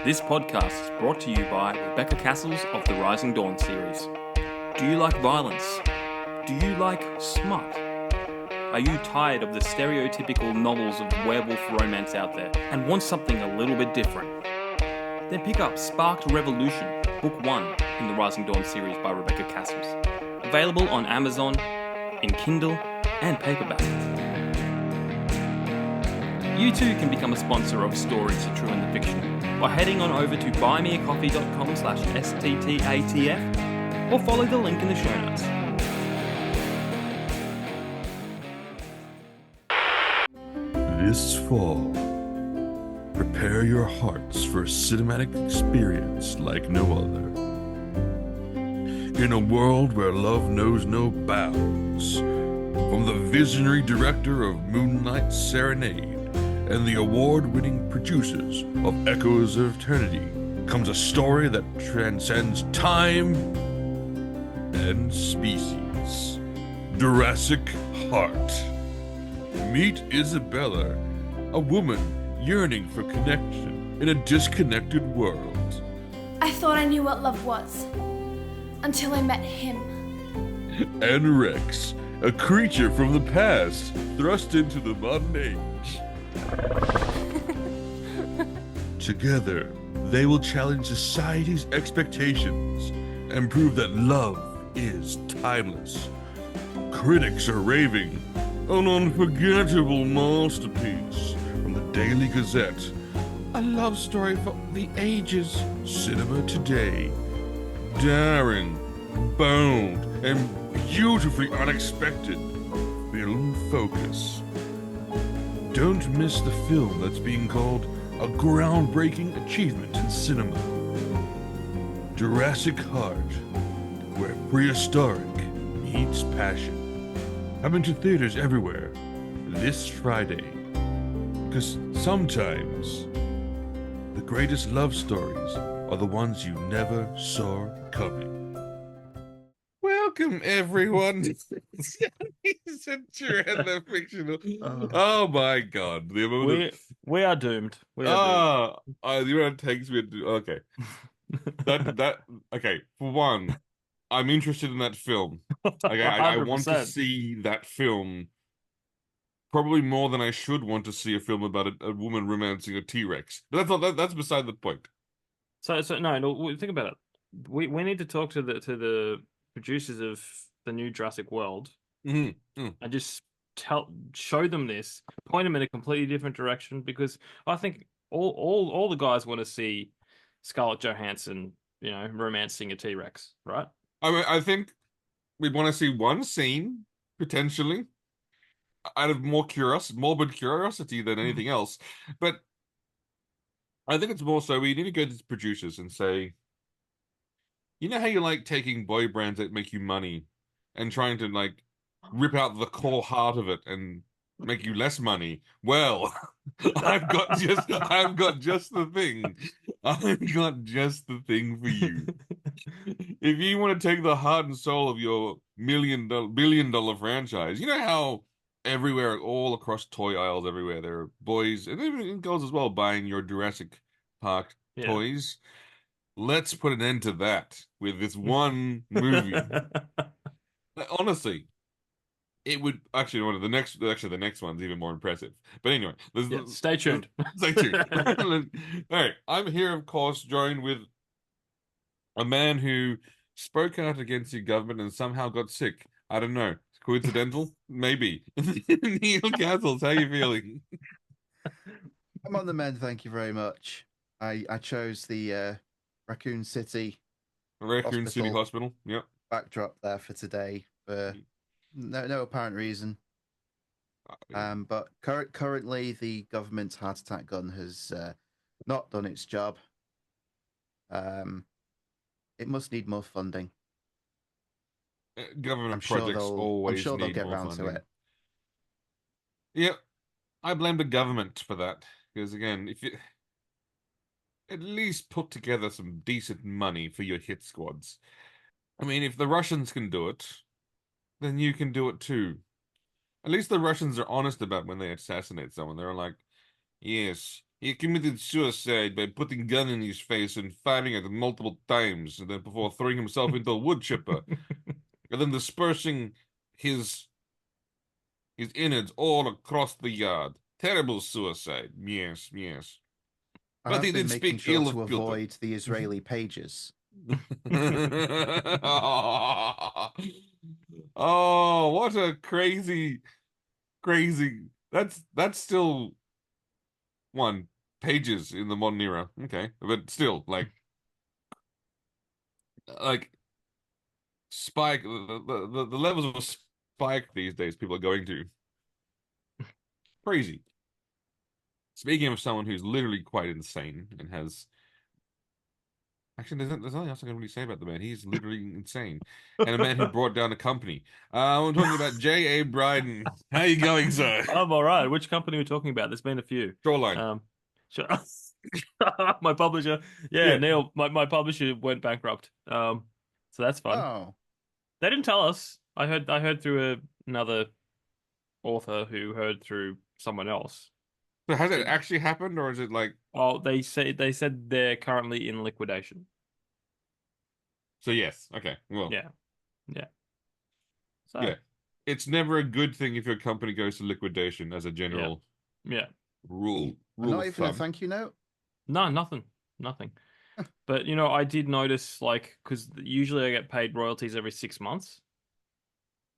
This podcast is brought to you by Rebecca Cassells of the Rising Dawn series. Do you like violence? Do you like smut? Are you tired of the stereotypical novels of werewolf romance out there and want something a little bit different? Then pick up Sparked Revolution, Book 1 in the Rising Dawn series by Rebecca Cassells. Available on Amazon, in Kindle, and paperback. You too can become a sponsor of Stories, The True and the Fictional by heading on over to buymeacoffee.com/STTATF or follow the link in the show notes. This fall, prepare your hearts for a cinematic experience like no other. In a world where love knows no bounds, from the visionary director of Moonlight Serenade and the award-winning producers of Echoes of Eternity comes a story that transcends time and species. Jurassic Heart. Meet Isabella, a woman yearning for connection in a disconnected world. I thought I knew what love was, until I met him. And Rex, a creature from the past thrust into the modern age. Together, they will challenge society's expectations and prove that love is timeless. Critics are raving, an unforgettable masterpiece from the Daily Gazette. A love story for the ages. Cinema today. Daring, bold, and beautifully unexpected. Film Focus. Don't miss the film that's being called a groundbreaking achievement in cinema. Jurassic Heart, where prehistoric meets passion. Coming to theaters everywhere this Friday. Because sometimes the greatest love stories are the ones you never saw coming. Welcome, everyone. He's a true and the fictional. Oh my God! The amount We are doomed. the amount it takes me to okay. Okay. For one, I'm interested in that film. Okay, I want to 100%. see that film probably more than I should want to see a film about a woman romancing a T-Rex. But that's beside the point. So no. Think about it. We need to talk to the producers of the new Jurassic World and just show them this, point them in a completely different direction, because I think all the guys want to see Scarlett Johansson, romancing a T-Rex, right? I mean, I think we want to see one scene potentially out of morbid curiosity than anything else. But I think it's more so we need to go to the producers and say, you know how you like taking boy bands that make you money and trying to like rip out the core heart of it and make you less money? Well, I've got just the thing. I've got just the thing for you. If you want to take the heart and soul of your billion-dollar franchise, you know how everywhere, all across toy aisles everywhere, there are boys and even girls as well buying your Jurassic Park toys. Let's put an end to that with this one movie. Honestly, it would actually the next one's even more impressive. But anyway, stay tuned. Stay tuned. All right, I'm here, of course, joined with a man who spoke out against the government and somehow got sick. I don't know. Coincidental? Maybe. Neil Cassells, how you feeling? I'm on the mend, thank you very much. I chose the Raccoon City Hospital. Yep. Backdrop there for today for no apparent reason. But currently the government's heart attack gun has not done its job. It must need more funding. Government projects always. I'm sure they'll need get more round funding. to it. Yep, I blame the government for that because again, if you at least put together some decent money for your hit squads. I mean, if the Russians can do it, then you can do it too. At least the Russians are honest about when they assassinate someone. They're like, yes, He committed suicide by putting a gun in his face and firing it multiple times, and then before throwing himself into a wood chipper, and then dispersing his innards all across the yard. Terrible suicide. Yes, yes. I But have he been did making speak sure ill to of Pilton. avoid the Israeli pages. Oh, what a crazy. That's still one pages in the modern era. Okay, but still, like spike the levels of spike these days people are going to crazy. Speaking of someone who's literally quite insane and has actually there's nothing else I can really say about the man. He's literally insane, and a man who brought down a company. I'm talking about J.A. Bryden. How you going, sir? I'm all right. Which company are we talking about? There's been a few. Shoreline. Sure. My publisher, yeah, Yeah. Neil, my publisher went bankrupt. So that's fun. Oh, They didn't tell us. I heard through another author who heard through someone else. So has it actually happened, or is it like? Oh, they said they're currently in liquidation. So yes, okay, well, Yeah, yeah. So yeah, it's never a good thing if your company goes to liquidation as a general yeah. rule and not of even a thumb. thank you note. No, nothing. But I did notice because usually I get paid royalties every 6 months,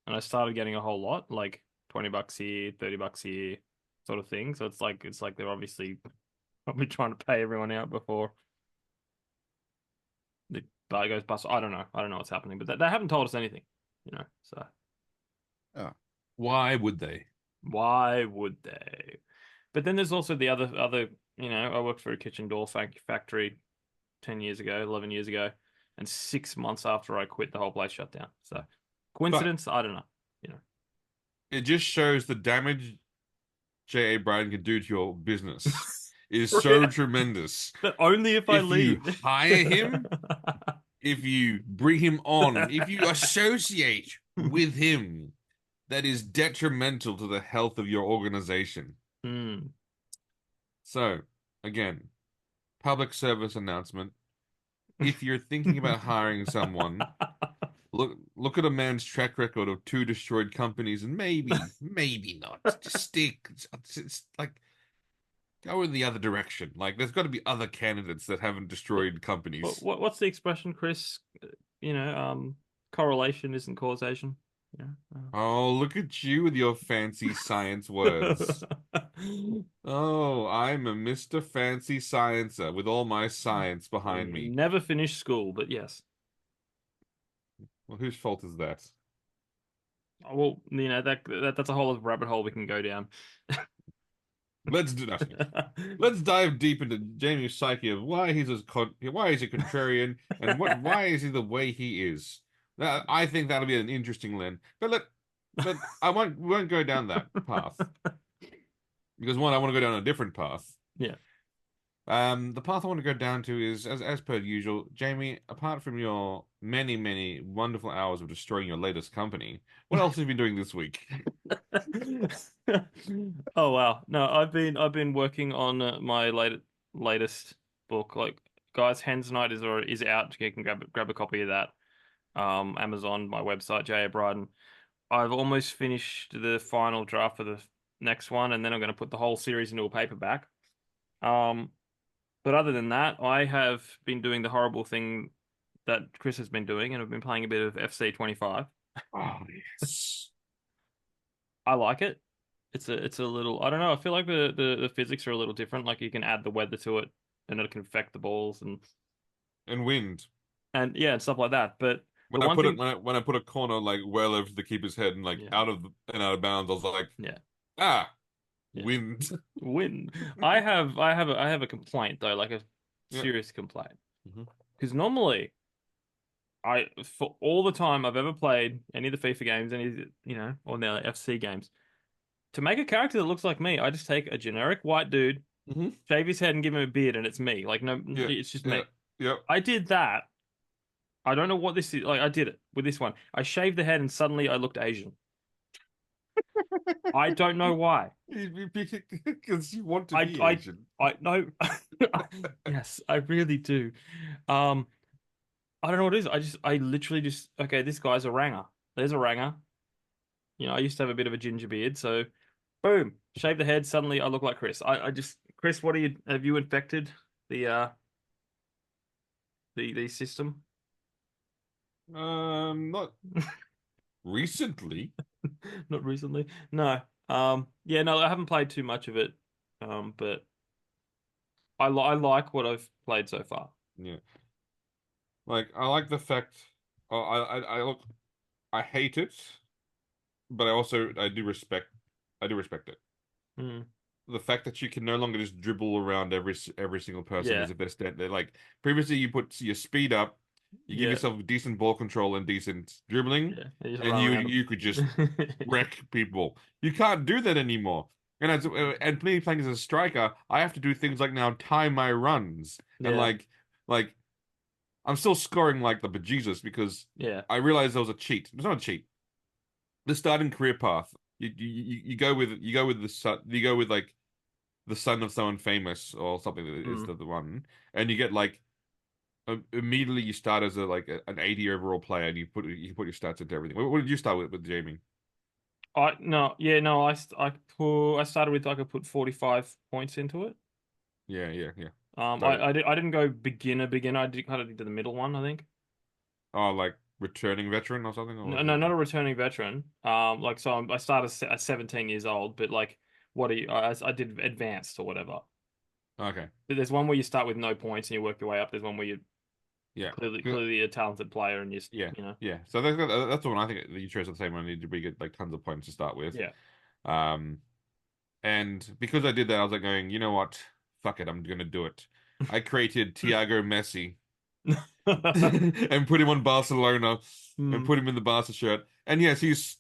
and I started getting a whole lot, like $20 here, $30 here, sort of thing. So it's like they're obviously probably trying to pay everyone out before the guy goes bust. I don't know. I don't know what's happening, but they haven't told us anything, So Oh, Why would they? why would they? But then there's also the other. I worked for a kitchen door factory 10 years ago, 11 years ago, and 6 months after I quit, the whole place shut down. So, coincidence? I don't know. It just shows the damage J.A. Bryden can do to your business is so tremendous. But only if I If you leave. hire him, if you bring him on, if you associate with him, that is detrimental to the health of your organization. Hmm. So, again, public service announcement. If you're thinking about hiring someone, look at a man's track record of 2 destroyed companies, and maybe not. Just stick. It's like go in the other direction. Like there's got to be other candidates that haven't destroyed companies. What's the expression, Chris? Correlation isn't causation. Yeah. Oh, look at you with your fancy science words. Oh, I'm a Mr. Fancy Sciencer with all my science behind me. Never finished school, but yes. Well, whose fault is that? Well, that's a whole rabbit hole we can go down. Let's do that. Let's dive deep into Jamie's psyche of why he's a contrarian and why is he the way he is. I think that'll be an interesting lens. But we won't go down that path because one, I want to go down a different path. Yeah. The path I want to go down to is as per usual, Jamie. Apart from your many wonderful hours of destroying your latest company, what else have you been doing this week? Oh wow. No, I've been working on my latest book. Like, guys, Hens Night is out. You can grab a copy of that. Amazon, my website, J.A. Bryden. I've almost finished the final draft for the next one, and then I'm going to put the whole series into a paperback. But other than that, I have been doing the horrible thing that Chris has been doing, and I've been playing a bit of FC25. Oh yes. I like it. It's a little, I don't know. I feel like the physics are a little different. Like you can add the weather to it, and it can affect the balls and wind. and yeah, and stuff like that. But When the I one put thing, when I put a corner like well over the keeper's head and like Yeah. out of bounds, I was like, Yeah. Yeah. Wind. Wind. I have a complaint though, like a Yeah. serious complaint. Mhm. Because normally, for all the time I've ever played any of the FIFA games, or the FC games, to make a character that looks like me, I just take a generic white dude, Mhm. shave his head, and give him a beard, and it's me. Like, no, Yeah. it's just Yeah. me. Yep. I did that. I don't know what this is. Like, I did it with this one. I shaved the head, and suddenly I looked Asian. I don't know why. Because you want to I be I Asian. I know. Yes, I really do. Um, I don't know what it is. I literally just okay. This guy's a ranger. There's a ranger. I used to have a bit of a ginger beard, so boom, shave the head. Suddenly, I look like Chris. I just Chris, what have you infected the the system? Not recently. Not recently. No. Yeah, no, I haven't played too much of it. But I like what I've played so far. Yeah, like I like the fact. I look. I hate it, but I do respect it. Mm. The fact that you can no longer just dribble around every single person Yeah, as if they're stand there. Like previously, you put your speed up, you give yeah, yourself decent ball control and decent dribbling, yeah. You just and run around you could just them. wreck people. You can't do that anymore. And me playing as a striker, I have to do things like now time my runs and Yeah, like I'm still scoring like the bejesus because yeah. I realized there was a cheat. It's not a cheat. The starting career path. You go with you go with like the son of someone famous or something that is Mm. the one, and you get like immediately you start as an 80 overall player and you put your stats into everything. What did you start with Jamie? I no, yeah, no. I started with I could put 45 points into it. Yeah. So I didn't go beginner. I did kind of did the middle one, I think. oh, like returning veteran or something or No, no, not a returning veteran. Like so I started at 17 years old, but like what are you? I did advanced or whatever. okay, But there's one where you start with no points and you work your way up. There's one where you're yeah. clearly a talented player and Yeah, you know. yeah. So that's the one I think that you chose the same one. You need to be get like tons of points to start with. Yeah. Um, and because I did that, I was like going, you know what? Fuck it, I'm gonna do it. I created Thiago Messi and put him on Barcelona and Hmm. put him in the Barca shirt. And yes,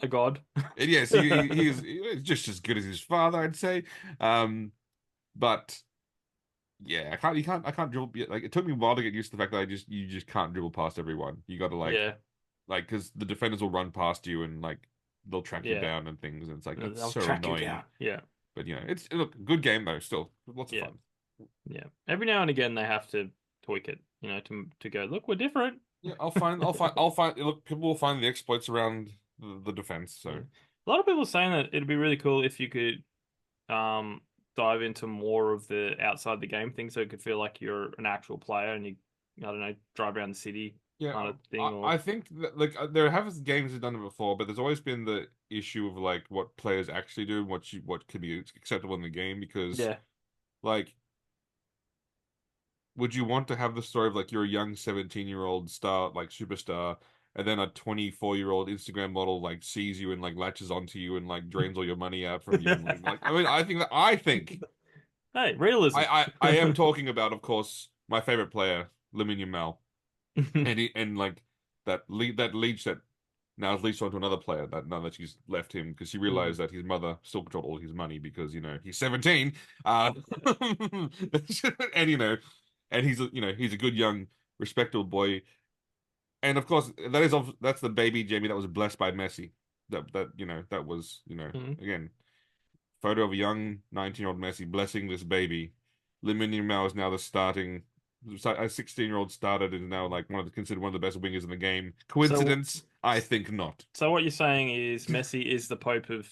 A god. and yes, he's just as good as his father, I'd say. Um, but yeah, I can't dribble. Like it took me a while to get used to the fact that you just can't dribble past everyone. You got to Yeah. like because the defenders will run past you and like they'll track you Yeah. down and things, and it's like that's They'll so track you annoying. down. Yeah. But it's look good game though, still lots of Yeah. fun. Yeah. Every now and again they have to tweak it, to go, look, we're different. Yeah, I'll find. Look, people will find the exploits around the defense. Yeah. So A lot of people saying that it'd be really cool if you could um dive into more of the outside the game thing so it could feel like you're an actual player and you I don't know, drive around the city yeah, kind of thing I or think that like there have games that have done it before, but there's always been the issue of like what players actually do and what could be acceptable in the game because yeah. like would you want to have the story of like you're a young 17-year-old star, like superstar, and then a 24-year-old Instagram model like sees you and like latches onto you and like drains all your money out from you and like I mean I think Hey, realism. I am talking about of course my favorite player, Lamine Yamal, and like that leech that now is leashed onto another player that now that she's left him because she Mm. realized that his mother still controlled all his money because he's 17 uh and and he's a good young respectable boy and of course that's the baby Jamie that was blessed by Messi that was Mm. again photo of a young 19-year-old Messi blessing this baby. Lamine Yamal is now the starting a 16-year-old started and is now like considered one of the best wingers in the game. So Coincidence? I think not. so what you're saying is Messi is the Pope of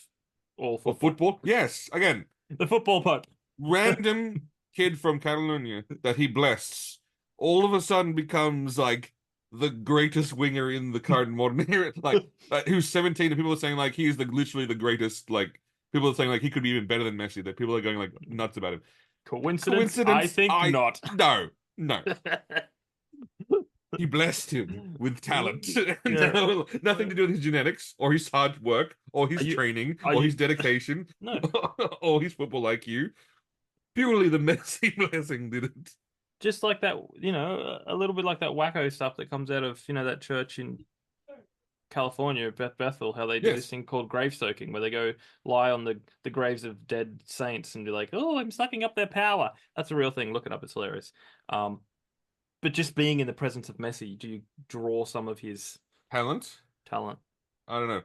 all Or football. football? Yes. Again, The football Pope. random kid from Catalonia that he blessed all of a sudden becomes like the greatest winger in the current modern era. Like who's 17 and people are saying like he's literally the greatest. Like people are saying like he could be even better than Messi. That people are going like nuts about him. Coincidence? I Coincidence? think not. No. He blessed him with talent. Yeah. Nothing to do with his genetics or his hard work or Are his you training are or his you dedication no. or his football IQ. Purely the Messi blessing did it. Just like that, a little bit like that wacko stuff that comes out of, that church in California, Bethel, how they do this Yes. thing called grave soaking, where they go lie on the graves of dead saints and be like, "Oh, I'm sucking up their power." That's a real thing. Look it up; it's hilarious. Um, but just being in the presence of Messi, do you draw some of his Talent? talent? I don't know.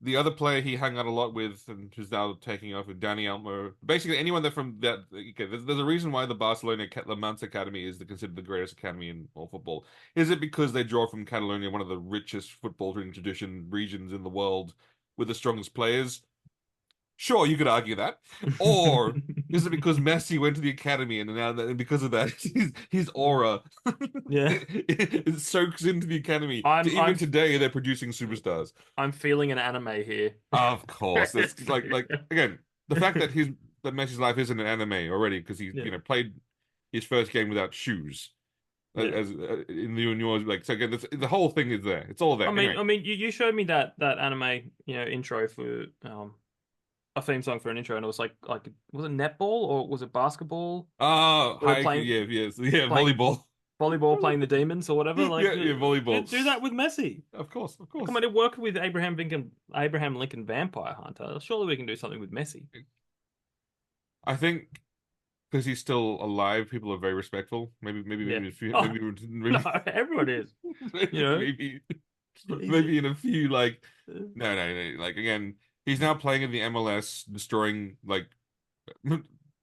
the other player he hung out a lot with, and who's now taking off with Danny Elmo. Basically, anyone that from that. Okay, there's a reason why the Barcelona La Mansilla Academy is considered the greatest academy in all football. Is it because they draw from Catalonia, one of the richest football tradition regions in the world, with the strongest players? Sure, you could argue that. Or is it because Messi went to the academy and now that, and because of that, his aura Yeah. it soaks into the academy. I'm Today, they're producing superstars. I'm feeling an anime here. Of course, it's like again the fact that Messi's life isn't an anime already because he's Yeah. played his first game without shoes. Yeah. As in the yours, like so again, the whole thing is there. It's all there. Anyway. You showed me that anime, intro for a theme song for an intro, and it was like was it netball or was it basketball? Oh, Were they hi, playing- yeah, playing- volleyball. Volleyball playing the demons or whatever. Like Yeah, volleyball. Do that with Messi. Of course. Come on, it worked with Abraham Lincoln Vampire Hunter. Surely we can do something with Messi. I think because he's still alive, people are very respectful. Maybe Yeah. a few, Oh, maybe No, everyone is. maybe in a few like no. Like again, he's now playing in the MLS, destroying like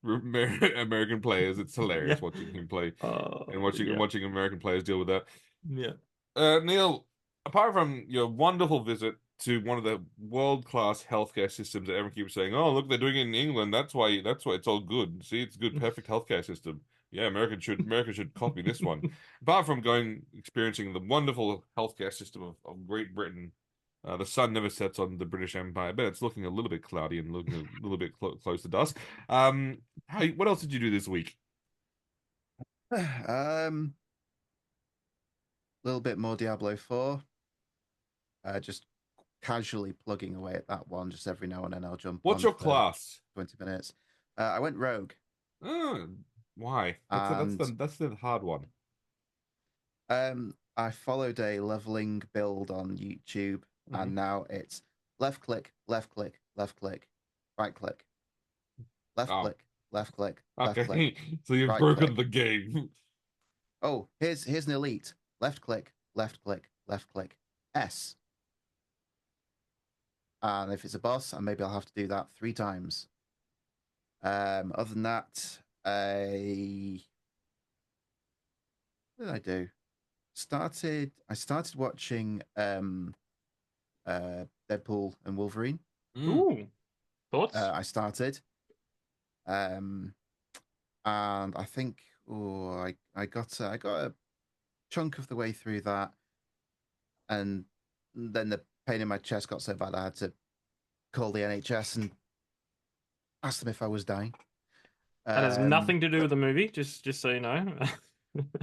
American players. It's hilarious watching him play and watching American players deal with that. Yeah. Neil, apart from your wonderful visit to one of the world-class healthcare systems that everyone keeps saying, "Oh, look, they're doing it in England. That's why it's all good. See, it's good, perfect healthcare system. Yeah, America should copy this one." Apart from experiencing the wonderful healthcare system of Great Britain, the sun never sets on the British Empire, but it's looking a little bit cloudy and looking a little bit close to dusk. What else did you do this week? Little bit more Diablo 4. Just casually plugging away at that one, just every now and then I'll jump What's on your for class? 20 minutes. I went rogue. Why? That's the hard one. I followed a leveling build on YouTube, and now it's left click, right click, left click, left click. Okay, so you've right broken click. the game. Oh, here's an elite. Left click, S. And if it's a boss, and maybe I'll have to do that 3 times. Other than that, what did I do? I started watching Deadpool and Wolverine. Ooh, thoughts? I started, and I think I got a chunk of the way through that, and then the pain in my chest got so bad I had to call the NHS and ask them if I was dying. That has nothing to do with the movie, just so you know.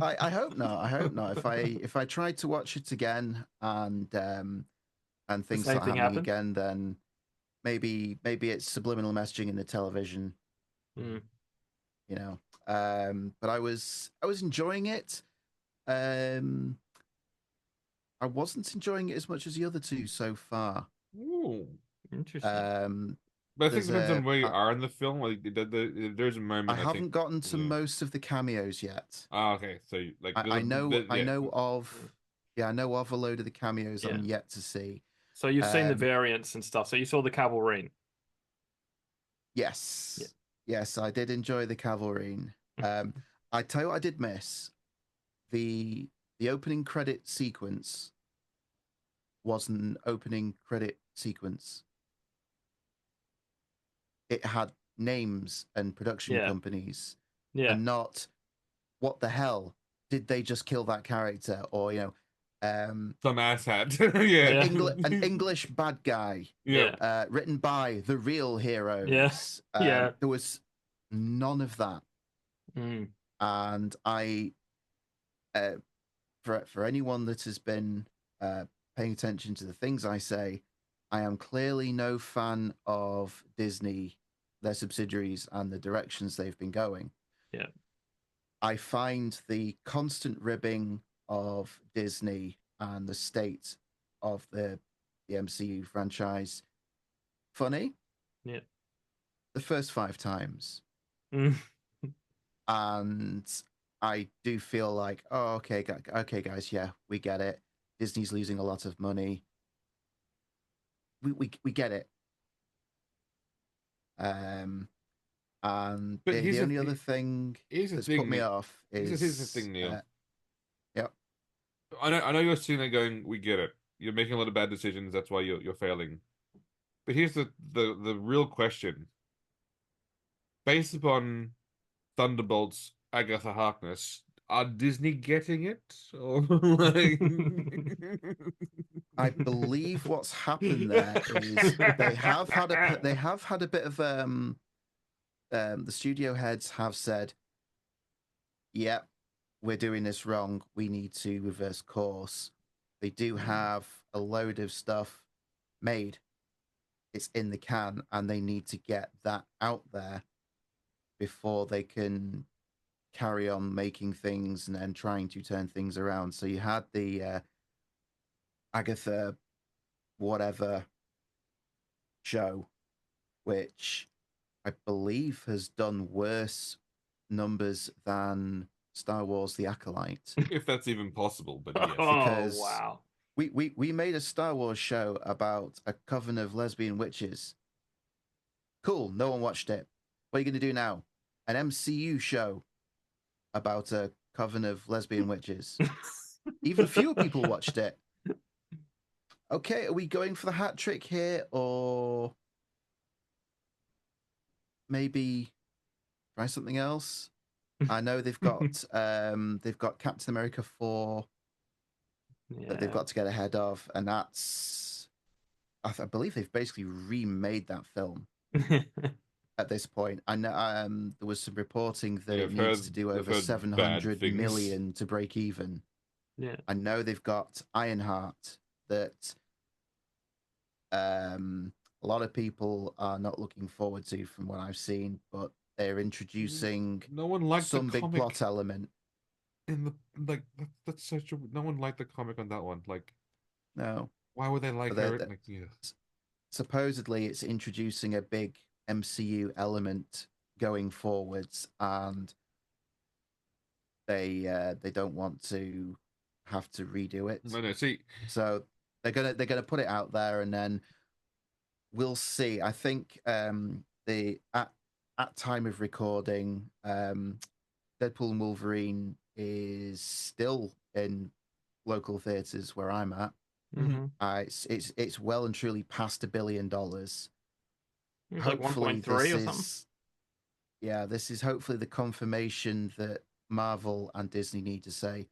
I hope not. I hope not. If I tried to watch it again and things start happening again, then maybe it's subliminal messaging in the television. Mm. You know. But I was enjoying it. I wasn't enjoying it as much as the other two so far. Ooh, interesting. But I think it depends on where you are in the film. Like, there's a moment. I haven't gotten to most of the cameos yet. Okay, so I know of a load of the cameos I'm yet to see. So you've seen the variants and stuff. So you saw the Cavalry. Yes. Yeah. Yes, I did enjoy the Cavalry. I tell you what I did miss. The opening credit sequence was an opening credit sequence. It had names and production companies, and not what the hell did they just kill that character, or some asshat, an English bad guy, written by the real heroes. There was none of that, and I, for anyone that has been paying attention to the things I say, I am clearly no fan of Disney, their subsidiaries, and the directions they've been going. Yeah. I find the constant ribbing of Disney and the state of the MCU franchise funny. Yeah. The first 5 times. And I do feel like, oh, okay, guys, yeah, we get it. Disney's losing a lot of money. we get it. And But the only other thing here's the that's thing, put me off here's the is thing, Neil. yep. I know you're sitting there going, we get it. You're making a lot of bad decisions. That's why you're failing. But here's the real question. Based upon Thunderbolt's Agatha Harkness, are Disney getting it? Or like... I believe what's happened there is they have had a bit of the studio heads have said, yep, we're doing this wrong. We need to reverse course. They do have a load of stuff made. It's in the can, and they need to get that out there before they can carry on making things and then trying to turn things around. So you had the Agatha whatever show, which I believe has done worse numbers than Star Wars The Acolyte. If that's even possible, but yes. Because wow. we made a Star Wars show about a coven of lesbian witches. Cool, no one watched it. What are you going to do now? An MCU show about a coven of lesbian witches. Even fewer people watched it. Okay, are we going for the hat trick here, or maybe try something else? I know they've got Captain America 4 that they've got to get ahead of, and that's I believe they've basically remade that film at this point. I know there was some reporting that it needs to do over 700 million to break even. Yeah. I know they've got Ironheart that a lot of people are not looking forward to from what I've seen, but they're introducing no one liked some the big comic plot element. in the that's such a no one liked the comic on that one. Like, No, why would they like her? Like, yeah. Supposedly it's introducing a big MCU element going forwards, and they don't want to have to redo it. No, see, so they're gonna put it out there, and then we'll see. I think the at time of recording, Deadpool and Wolverine is still in local theaters where I'm at. Mm-hmm. It's well and truly past $1 billion. It's Hopefully, like 1.3 or something. Yeah, this is hopefully the confirmation that Marvel and Disney need to say,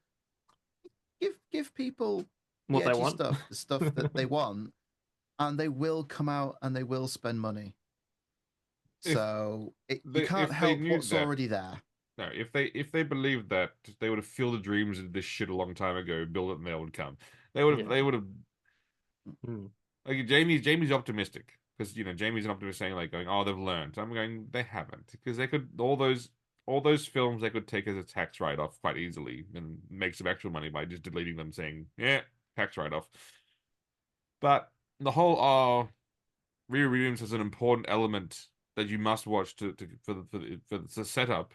give people What the they edgy want. stuff, the stuff that they want, and they will come out and they will spend money. So you can't help what's already there. No, if they believed that, they would have filled the dreams of this shit a long time ago, built it and they would come. They would have like Jamie's optimistic, because Jamie's an optimist saying like going, oh, they've learned. I'm going, they haven't, because they could all those films they could take as a tax write-off quite easily and make some actual money by just deleting them, saying, yeah, tax write-off. But the whole rereadings is an important element that you must watch for the setup.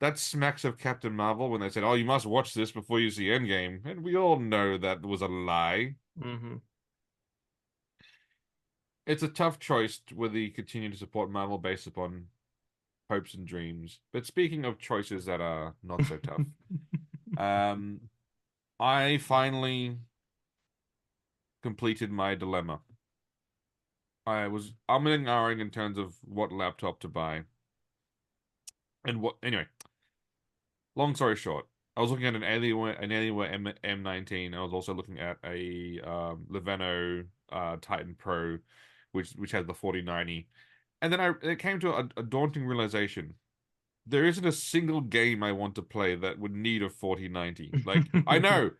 That smacks of Captain Marvel when they said, oh, you must watch this before you see Endgame. And we all know that was a lie. Mm-hmm. It's a tough choice whether you continue to support Marvel based upon hopes and dreams. But speaking of choices that are not so tough, I finally completed my dilemma. I was umming and ahhing in terms of what laptop to buy. And anyway, long story short, I was looking at an Alienware M19. I was also looking at a Lenovo Titan Pro, which has the 4090. And then it came to a daunting realization. There isn't a single game I want to play that would need a 4090. Like, I know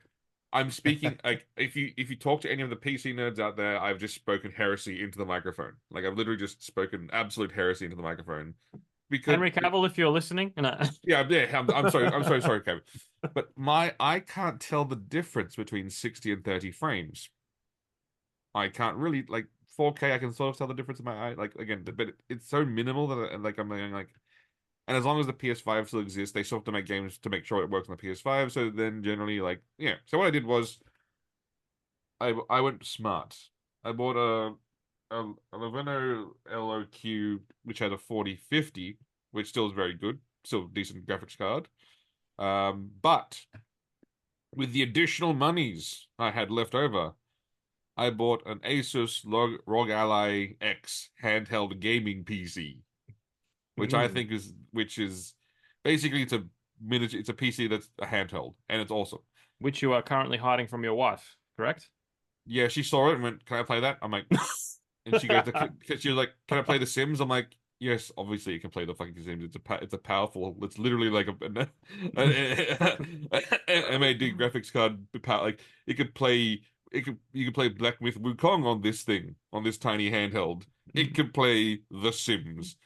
I'm speaking, like, if you talk to any of the PC nerds out there, I've just spoken heresy into the microphone. Like, I've literally just spoken absolute heresy into the microphone. Because Henry Cavill, if you're listening. No. Yeah, I'm sorry, Kevin. But I can't tell the difference between 60 and 30 frames. I can't really, like, 4K, I can sort of tell the difference in my eye. Like, again, but it's so minimal that I'm going, like, and as long as the PS5 still exists, they still have to make games to make sure it works on the PS5. So then generally, like, yeah. So what I did was I went smart. I bought a Lenovo LOQ, which had a 4050, which still is very good, still decent graphics card. But with the additional monies I had left over, I bought an Asus ROG Ally X handheld gaming PC, which I think is basically it's a miniature, it's a PC that's a handheld, and it's awesome. Which you are currently hiding from your wife, correct? Yeah, she saw it and went, "Can I play that?" I'm like, and she goes, she was like, "Can I play The Sims?" I'm like, "Yes, obviously you can play the fucking Sims. It's a powerful. It's literally like a MAD graphics card. Like it could play. You could play Black Myth Wukong on this thing on this tiny handheld. It could play The Sims.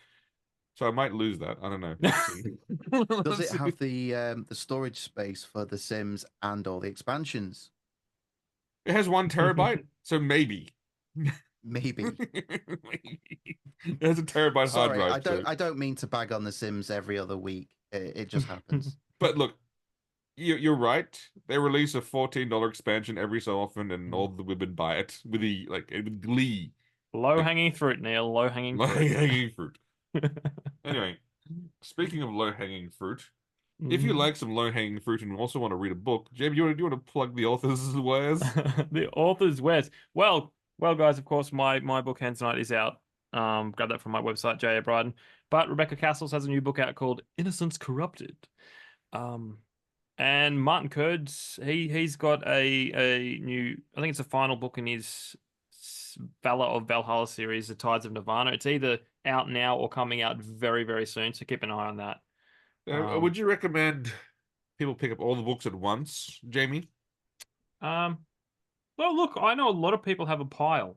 So I might lose that. I don't know. Let's see. Does Let's it see. have the storage space for The Sims and all the expansions? It has 1 terabyte, so maybe. Maybe. Maybe. It has a terabyte hard Sorry, drive, so. I don't mean to bag on The Sims every other week. It just happens. But look, you're right. They release a $14 expansion every so often, and all the women buy it with with glee, Low like hanging fruit, Neil. Low hanging low fruit. hanging fruit. Anyway, speaking of low hanging fruit, if you like some low hanging fruit and also want to read a book, Jamie, do you want to plug the author's wares? The author's wares. Well, guys. Of course, my book Hands Night is out. Grab that from my website, J.A. Bryden. But Rebecca Cassells has a new book out called Innocence Corrupted. Um, and Martin Kurds, he's got a new. I think it's a final book in his Valor of Valhalla series, The Tides of Nirvana. It's either out now or coming out very, very soon. So keep an eye on that. Would you recommend people pick up all the books at once, Jamie? Um, well, look, I know a lot of people have a pile.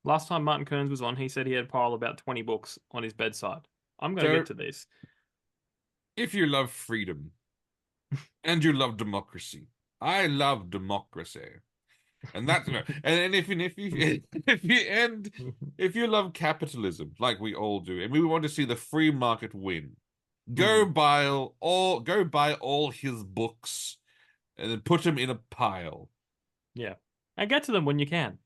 Last time Martin Kearns was on, he said he had a pile of about 20 books on his bedside. I'm going to So, get to these. if you love freedom and you love democracy, I love democracy, and that's and if you if you love capitalism like we all do, and we want to see the free market win, go buy all his books and then put them in a pile. Yeah. And get to them when you can.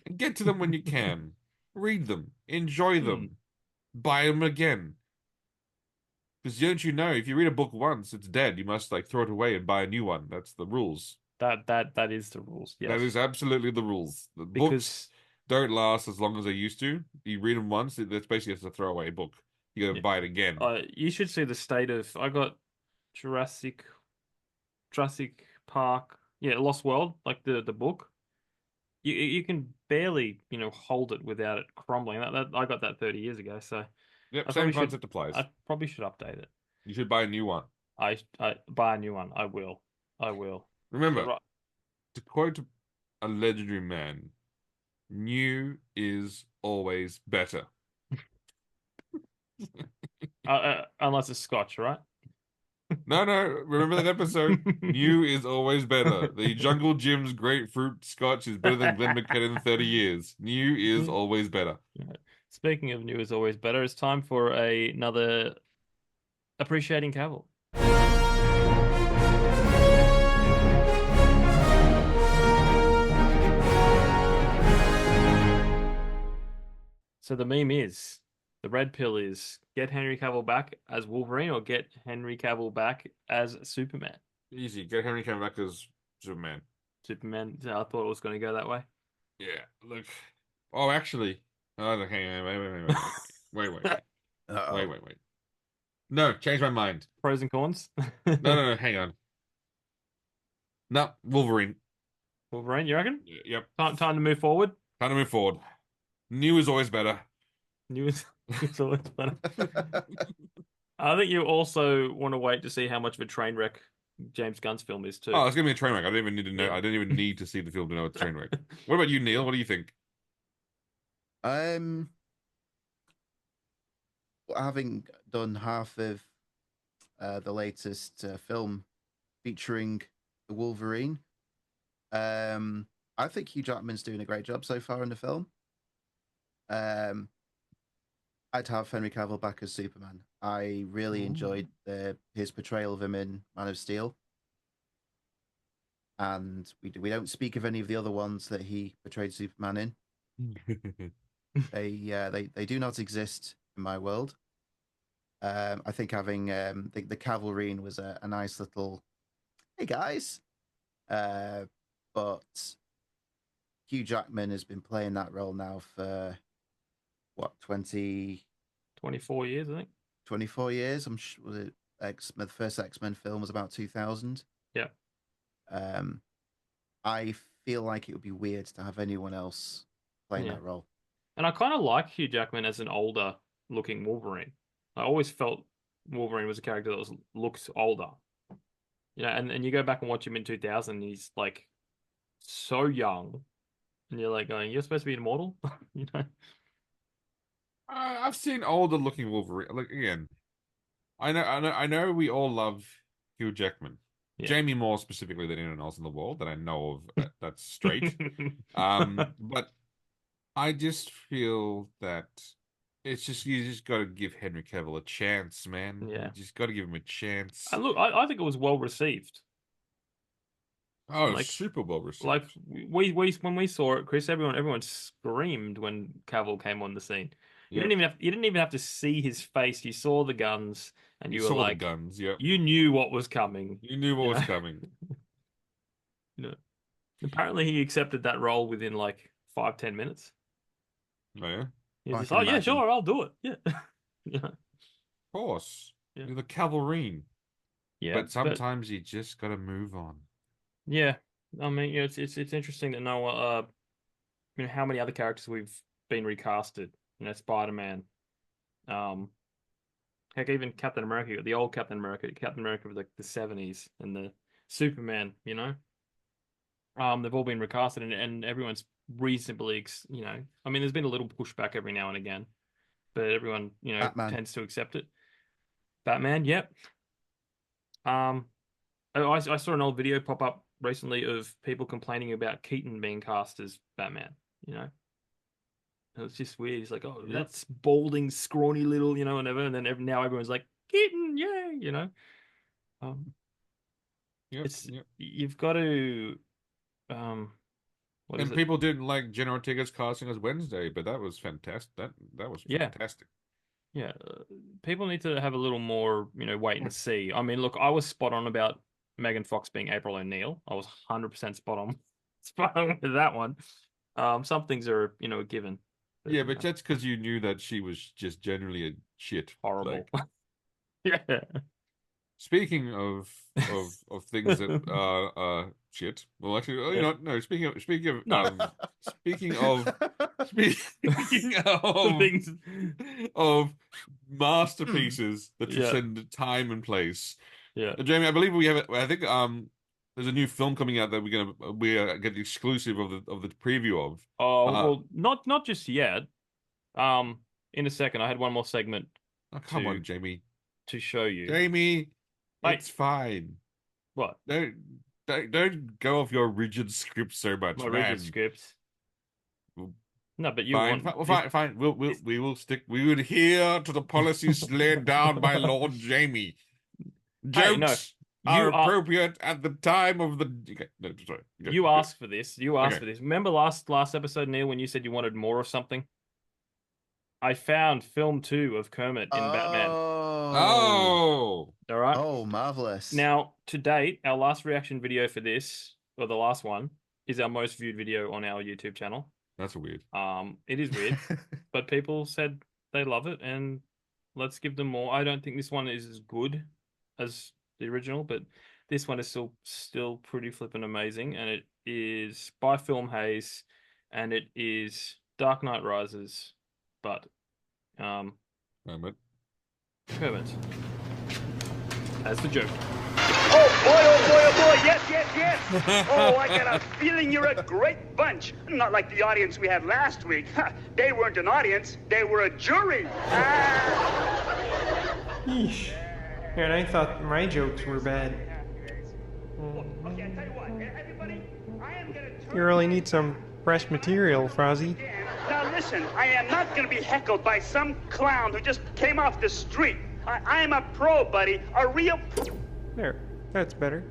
And get to them when you can. Read them, enjoy Hmm. them, buy them again. Because don't you know, if you read a book once, it's dead. You must throw it away and buy a new one. That's the rules. That is the rules. That Yes. is absolutely the rules. The books Because don't last as long as they used to. You read them once, that's basically just a throwaway book. You gotta yeah, buy it again. you should see the state of. I got Jurassic Park. Yeah, Lost World, like the book. You can barely hold it without it crumbling. That I got that 30 years ago, so Yep, I same probably should concept applies. I probably should update it. You should buy a new one. I buy a new one. I will. Remember, Right. to quote a legendary man, new is always better. Unless it's Scotch, right? No, remember that episode? New is always better. The Jungle Jim's grapefruit scotch is better than Glen McKinnon 30 years. New is always better. Speaking of new is always better, it's time for another appreciating Cavill. So the meme is, the red pill is get Henry Cavill back as Wolverine or get Henry Cavill back as Superman. Easy. Get Henry Cavill back as Superman. Superman, I thought it was going to go that way. Yeah, look. Oh, actually. Oh, look, hang on. Wait. Wait. No, change my mind. Pros and cons? No, hang on. No, Wolverine. Wolverine, you reckon? Yep. Time to move forward. Time to move forward. New is always better. New is always better. I think you also want to wait to see how much of a train wreck James Gunn's film is too. Oh, it's gonna be a train wreck. I don't even need to know. Yeah. I don't even need to see the film to know it's a train wreck. What about you, Neil? What do you think? Having done half of the latest film featuring the Wolverine, I think Hugh Jackman's doing a great job so far in the film. I'd have Henry Cavill back as Superman. I really enjoyed his portrayal of him in Man of Steel, and we don't speak of any of the other ones that he portrayed Superman in. They do not exist in my world. I think having the Cavalrine was a nice little, hey guys. But Hugh Jackman has been playing that role now for what 24 years, I think. 24 years. I'm sure was it the first X-Men film was about 2000. Yeah. I feel like it would be weird to have anyone else playing that role. And I kind of like Hugh Jackman as an older looking Wolverine. I always felt Wolverine was a character that looks older. You know, and you go back and watch him in 2000, he's like so young. And you're like going, you're supposed to be immortal? You know? I've seen older looking Wolverine. Like again, I know we all love Hugh Jackman. Yeah. Jamie more specifically than anyone else in the world that I know of. That's straight. But I just feel that it's just you just got to give Henry Cavill a chance, man. Yeah. You just got to give him a chance. And look, I think it was well received. Oh, like, super well received. Like we when we saw it, Chris, everyone screamed when Cavill came on the scene. You didn't even have to see his face. You saw the guns, and you were saw like, the guns. Yeah, you knew what was coming. You knew what was coming. You know, apparently he accepted that role within like 5-10 minutes. Oh yeah. He's just, oh yeah, sure, I'll do it. Yeah, yeah. Of course. Yeah. You're the Cavalrine. Yeah, but sometimes you just got to move on. Yeah, I mean, you know, it's interesting to know, you know, how many other characters we've been recasted. You know, Spider-Man, heck, even Captain America, the old Captain America of like the 70s, and the Superman. You know, they've all been recasted, and everyone's reasonably, you know, I mean, there's been a little pushback every now and again, but everyone, you know, tends to accept it. Batman, yep. I saw an old video pop up recently of people complaining about Keaton being cast as Batman, you know. And it's just weird. It's like, oh, that's balding, scrawny little, you know, whatever. And then now everyone's like, Keaton, yay, you know. You've got to, and people didn't like Jenna Ortega's casting as Wednesday, but that was fantastic. That was fantastic. Yeah, people need to have a little more, you know, wait and see. I mean, look, I was spot on about Megan Fox being April O'Neil. I was 100% spot on with that one. Some things are, you know, a given. But, yeah, but that's because you knew that she was just generally a shit. Horrible. Like. Yeah. Speaking of things that are shit. Well, actually, you know, no. Speaking of masterpieces that transcend time and place. Yeah, Jamie, I believe we have. I think there's a new film coming out that we are getting exclusive of the preview of. Oh well, not just yet. In a second, I had one more segment. Oh, come on, Jamie. To show you, Jamie. It's fine. What? Don't go off your rigid script so much, man. Rigid script. No, but you fine, fine. We will stick. We would adhere to the policies laid down by Lord Jamie. Jokes are appropriate at the time of the. Okay, no, sorry. You asked for this. You asked for this. Remember last episode, Neil, when you said you wanted more of something? I found film 2 of Kermit in Batman. Oh. All right. Oh, marvelous. Now, to date, our last reaction video for this, or the last one, is our most viewed video on our YouTube channel. That's weird. It is weird, but people said they love it, and let's give them more. I don't think this one is as good as the original, but this one is still pretty flippin' amazing, and it is by Film Haze, and it is Dark Knight Rises, but Kermit as the Joker. Oh boy, oh boy, oh boy, yes. Oh, I got a feeling you're a great bunch. Not like the audience we had last week. They weren't an audience, they were a jury. Yeesh. And I thought my jokes were bad. Okay, I tell you what, everybody, I am gonna turn... You really need some fresh material, Frozzy. Now listen, I am not gonna be heckled by some clown who just came off the street. I am a pro, buddy, a real... There, that's better.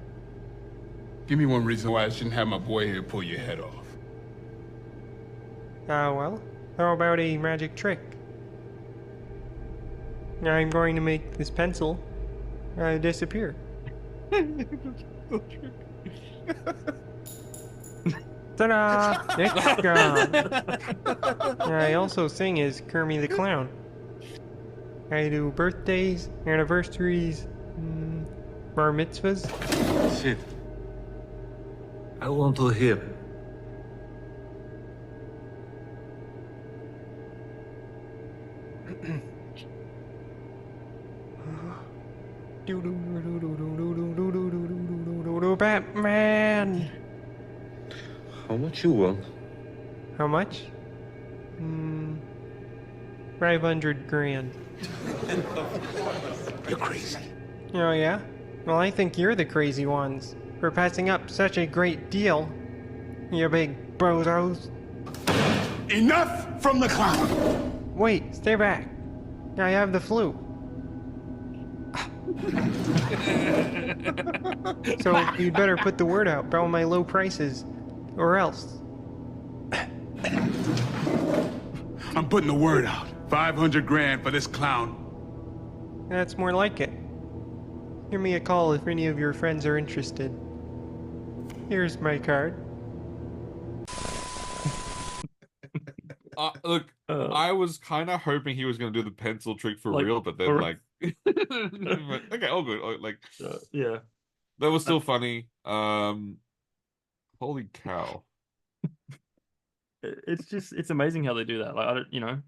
Give me one reason why I shouldn't have my boy here pull your head off. Well, How about a magic trick? I'm going to make this pencil disappear. Ta-da! It's gone. I also sing as Kermie the Clown. I do birthdays, anniversaries, bar mitzvahs. Sid, I want to hear it. Batman! How much you want? How much? 500 grand. You're crazy. Oh yeah? Well, I think you're the crazy ones for passing up such a great deal. You big bozos. Enough from the clown! Wait, stay back. I have the flu. So you'd better put the word out about my low prices, or else. I'm putting the word out. 500 grand for this clown. That's more like it. Give me a call if any of your friends are interested. Here's my card. Look, I was kind of hoping he was going to do the pencil trick for real, but then but, okay, all good. Yeah, that was still funny. Holy cow! It's amazing how they do that. Like, I don't,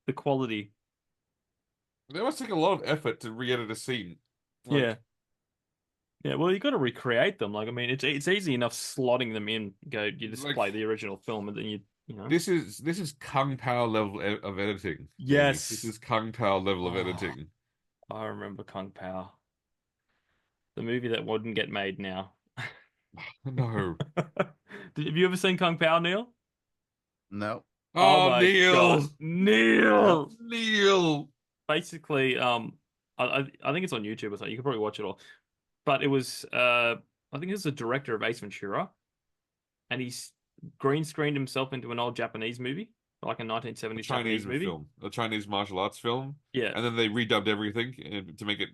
the quality. They must take a lot of effort to re-edit a scene. Yeah. Well, you got to recreate them. Like, I mean, it's easy enough slotting them in. You just play the original film, and then you know. This is Kung Pao level of editing. Yes, this is Kung Pao level of editing. I remember Kung Pao, the movie that wouldn't get made now. No. Have you ever seen Kung Pao, Neil? No. Oh, my Neil. God. Neil. Basically, I think it's on YouTube or something. You can probably watch it all. But it was, I think it was the director of Ace Ventura, and he's green screened himself into an old Japanese movie, like a 1970s Japanese movie. Film, a Chinese martial arts film. Yeah, and then they redubbed everything to make it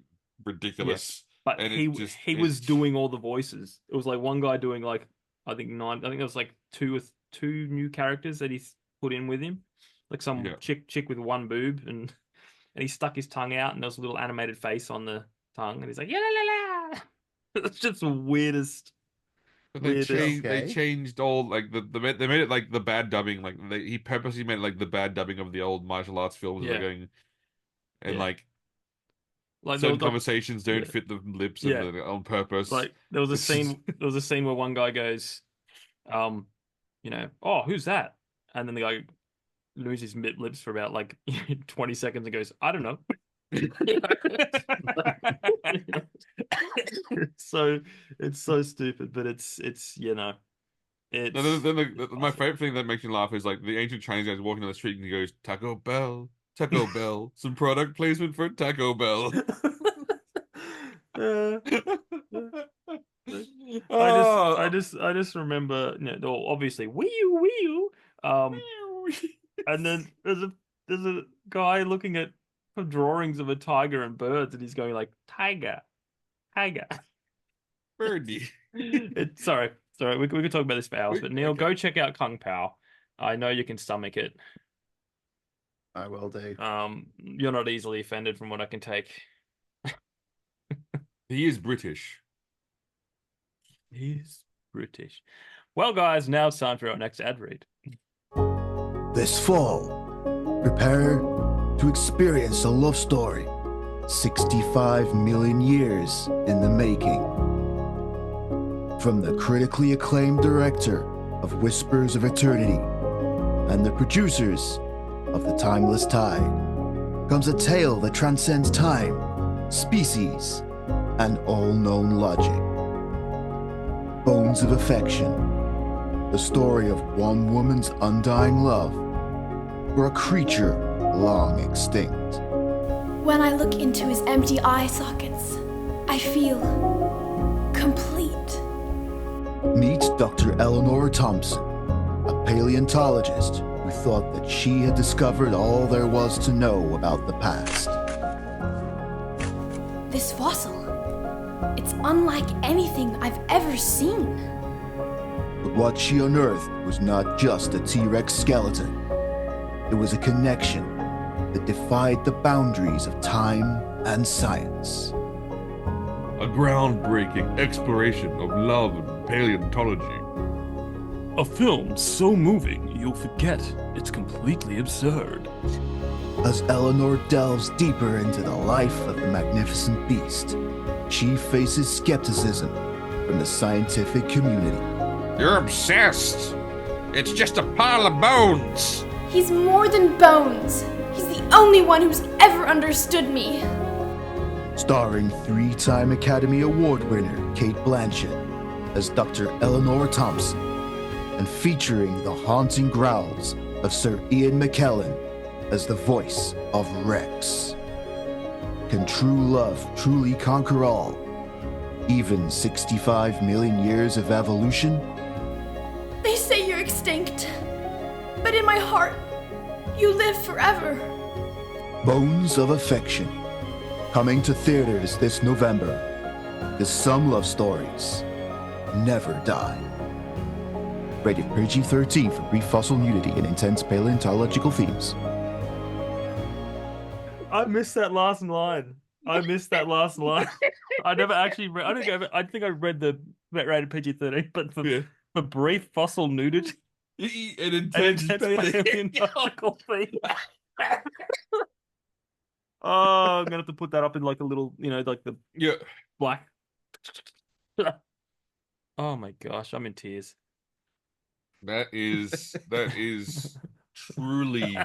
ridiculous. Yeah. But he was doing all the voices. It was like one guy doing like I think it was like two new characters that he's put in with him, like some chick with one boob, and he stuck his tongue out, and there was a little animated face on the tongue, and he's like yeah la la. It's just the weirdest. But they changed all like they made it like the bad dubbing, like he purposely made like the bad dubbing of the old martial arts films. Yeah. They're going and like certain conversations don't fit the lips on purpose. Like there was a scene where one guy goes, oh, who's that? And then the guy loses his lips for about like 20 seconds and goes, I don't know. It's so stupid, but it's my favorite thing that makes me laugh is like the ancient Chinese guy's walking down the street and he goes, Taco Bell, some product placement for Taco Bell. I just remember, obviously Wii U, and then there's a guy looking at drawings of a tiger and birds, and he's going like tiger, birdie. Sorry, we could talk about this for hours, but Neil, go check out Kung Pao. I know you can stomach it. I will do. You're not easily offended from what I can take. He is British. He's British. Well, guys, now it's time for our next ad read. This fall, prepare to experience a love story 65 million years in the making. From the critically acclaimed director of Whispers of Eternity and the producers of The Timeless Tide comes a tale that transcends time, species, and all known logic. Bones of Affection, the story of one woman's undying love for a creature long extinct. When I look into his empty eye sockets, I feel complete. Meet Dr. Eleanor Thompson, a paleontologist who thought that she had discovered all there was to know about the past. This fossil. It's unlike anything I've ever seen. But what she unearthed was not just a T-Rex skeleton. It was a connection that defied the boundaries of time and science. A groundbreaking exploration of love and paleontology. A film so moving you'll forget it's completely absurd. As Eleanor delves deeper into the life of the magnificent beast, she faces skepticism from the scientific community. You're obsessed. It's just a pile of bones. He's more than bones. He's the only one who's ever understood me. Starring 3-time Academy Award winner Kate Blanchett as Dr. Eleanor Thompson, and featuring the haunting growls of Sir Ian McKellen as the voice of Rex. Can true love truly conquer all? Even 65 million years of evolution? They say you're extinct, but in my heart, you live forever. Bones of Affection. Coming to theaters this November. Because some love stories never die. Rated PG-13 for brief fossil nudity and intense paleontological themes. I missed that last line. I never actually read. I think I read the rated PG-13, but for brief fossil nudity An intense paleontological theme. Oh, I'm gonna have to put that up in like a little, like the black. Oh my gosh, I'm in tears. That is truly.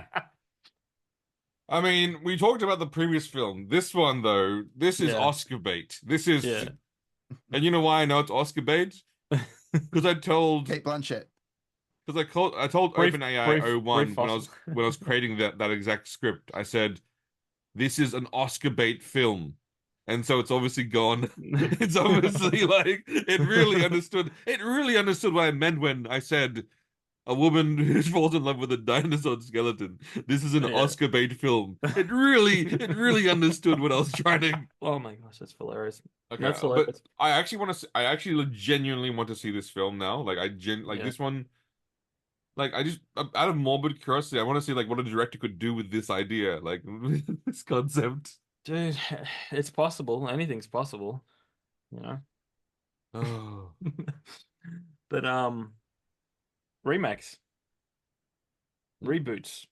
I mean, we talked about the previous film. This one, though, this is Oscar bait. This is, and you know why I know it's Oscar bait? Because I told Kate Blanchett. Because I told OpenAI 01 when I was creating that exact script. I said, "This is an Oscar bait film," and so it's obviously gone. It's obviously like it really understood. It really understood what I meant when I said a woman who falls in love with a dinosaur skeleton. This is an Oscar bait film. It really understood what I was trying to. Oh my gosh, that's hilarious. Okay, that's hilarious. but I actually want to. I actually genuinely want to see this film now. Like this one. Like I just out of morbid curiosity, I want to see like what a director could do with this idea, like this concept. Dude, it's possible. Anything's possible, Oh. But remakes, reboots.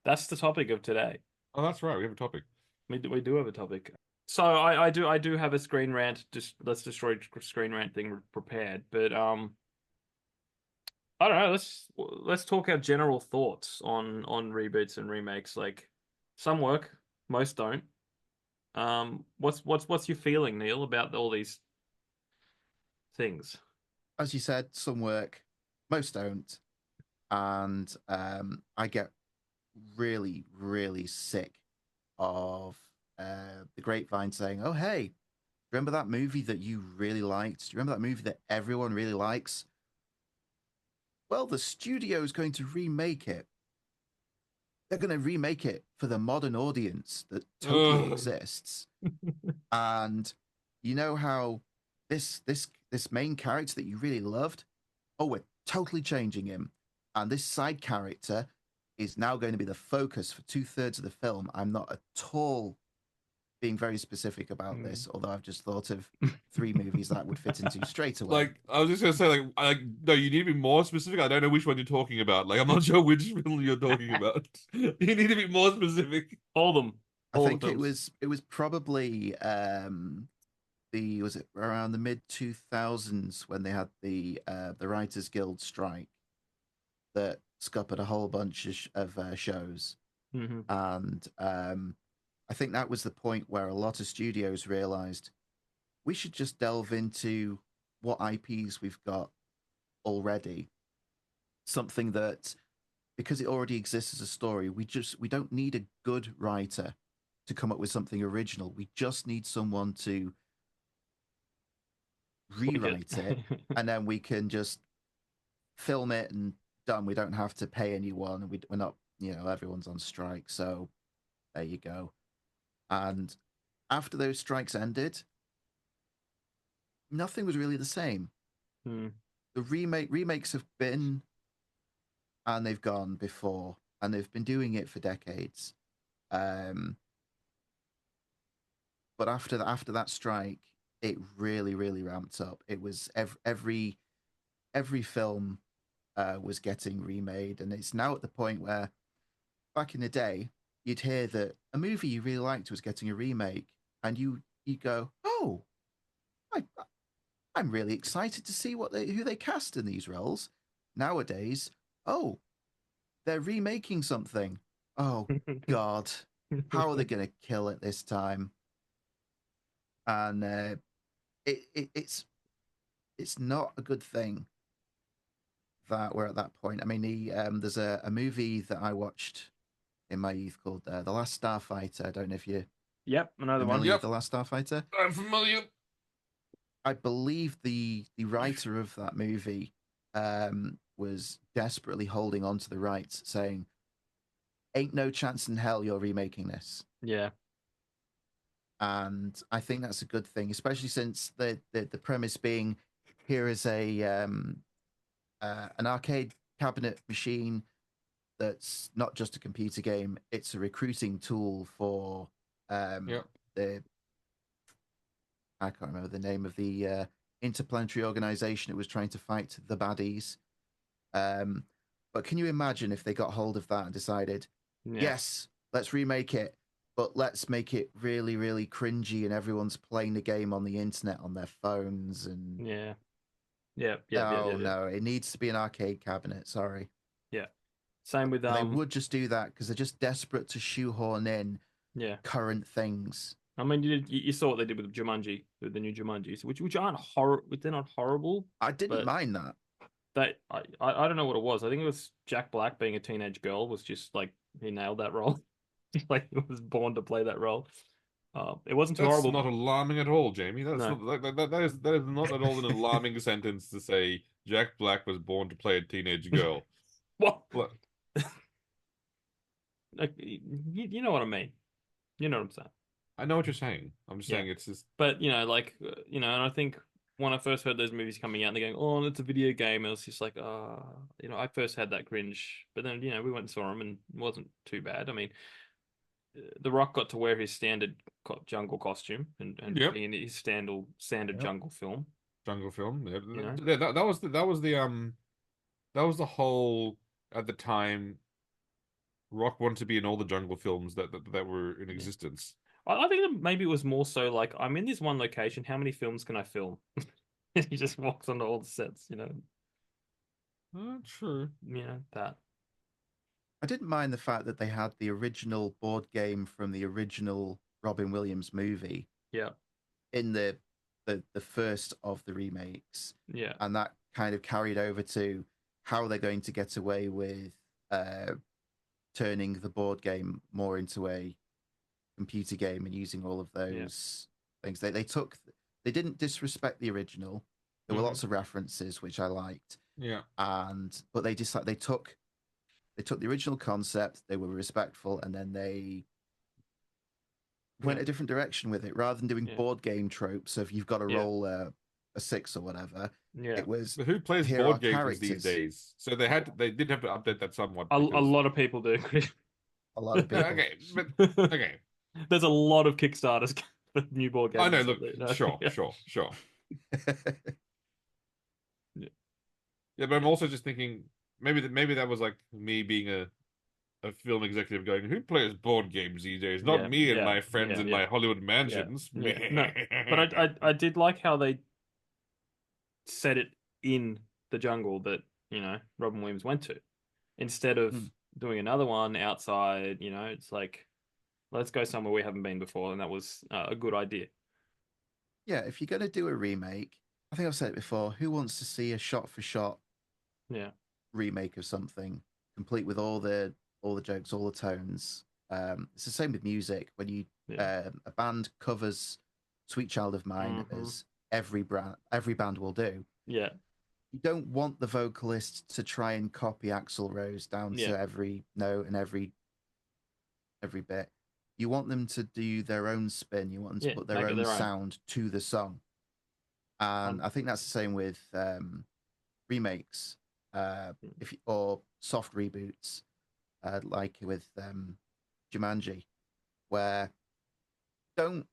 That's the topic of today. Oh, that's right. We have a topic. We do have a topic. So I do have a screen rant. Just let's destroy screen rant thing prepared. But I don't know. Let's talk our general thoughts on reboots and remakes. Like some work, most don't. What's your feeling, Neil, about all these things? As you said, some work, most don't, and I get really, really sick of the grapevine saying, "Oh, hey, remember that movie that you really liked? Do you remember that movie that everyone really likes? Well, the studio's going to remake it. They're going to remake it for the modern audience that totally exists." And you know how this main character that you really loved, oh, we're totally changing him. And this side character is now going to be the focus for 2/3 of the film. I'm not at all being very specific about this, although I've just thought of 3 movies that would fit into straight away. Like, I was just gonna say, no, you need to be more specific. I don't know which one you're talking about. Like, I'm not sure which film you're talking about. You need to be more specific. All them. I think it was probably was it around the mid 2000s when they had the Writers Guild strike that scuppered a whole bunch of shows, and I think that was the point where a lot of studios realized we should just delve into what IPs we've got already. Something that, because it already exists as a story, we don't need a good writer to come up with something original. We just need someone to rewrite it, and then we can just film it and done. We don't have to pay anyone, and we're not, everyone's on strike. So there you go. And after those strikes ended, nothing was really the same. The remakes have been, and they've gone before, and they've been doing it for decades. But after that strike, it really, really ramped up. It was every film was getting remade, and it's now at the point where, back in the day, you'd hear that a movie you really liked was getting a remake, and you go, "Oh, I'm really excited to see who they cast in these roles." Nowadays, oh, they're remaking something. Oh God, how are they going to kill it this time? And it's not a good thing that we're at that point. I mean, there's a movie that I watched in my youth called The Last Starfighter. I don't know if you. Yep, another one. Yep. The Last Starfighter. I'm familiar. I believe the writer of that movie was desperately holding on to the rights, saying, "Ain't no chance in hell you're remaking this." Yeah. And I think that's a good thing, especially since the premise being, here is an arcade cabinet machine that's not just a computer game; it's a recruiting tool for the, I can't remember the name of the interplanetary organization it was trying to fight the baddies. But can you imagine if they got hold of that and decided, yes, let's remake it, but let's make it really, really cringy, and everyone's playing the game on the internet on their phones and no, it needs to be an arcade cabinet. Sorry. Yeah. Same with They would just do that because they're just desperate to shoehorn in current things. I mean, you saw what they did with Jumanji, with the new Jumanjis, which aren't horror. They're not horrible. I didn't mind that. I don't know what it was. I think it was Jack Black being a teenage girl was just like he nailed that role. Like he was born to play that role. It wasn't too horrible. That's not alarming at all, Jamie. That's not, that is not at all an alarming sentence to say Jack Black was born to play a teenage girl. What? Like, you know what I mean. You know what I'm saying. I know what you're saying. I'm just saying it's just. But and I think when I first heard those movies coming out, and they're going, "Oh, it's a video game," I was just like, I first had that cringe. But then, we went and saw them, and it wasn't too bad. I mean, The Rock got to wear his standard jungle costume and be in his standard jungle film. Jungle film. Yeah, that was the whole at the time. Rock wanted to be in all the jungle films that were in existence. I think that maybe it was more so like, I'm in this one location, how many films can I film? He just walks onto all the sets, True. That. I didn't mind the fact that they had the original board game from the original Robin Williams movie. Yeah. In the first of the remakes. Yeah. And that kind of carried over to how they're going to get away with turning the board game more into a computer game and using all of those things. They didn't disrespect the original. There were lots of references which I liked. Yeah. But they just they took the original concept, they were respectful, and then they went a different direction with it. Rather than doing board game tropes of you've got to roll a 6 or whatever. Yeah. It was but who plays board games these days? So they did have to update that somewhat. A lot of people do. A lot of people. Okay. There's a lot of Kickstarters for new board games. I know, look, sure. Yeah, but I'm also just thinking maybe that was like me being a film executive going, who plays board games these days? Not me and my friends in my Hollywood mansions. No, but I did like how they set it in the jungle that Robin Williams went to, instead of doing another one outside. It's like, let's go somewhere we haven't been before, and that was a good idea. Yeah, if you're going to do a remake, I think I've said it before, who wants to see a shot-for-shot remake of something, complete with all the jokes, all the tones? It's the same with music. When you a band covers Sweet Child of Mine, as every band will do. Yeah. you don't want the vocalist to try and copy Axl Rose down to every note and every bit. You want them to do their own spin. You want them to put their own sound to the song. And I think that's the same with remakes, or soft reboots, like with Jumanji, where don't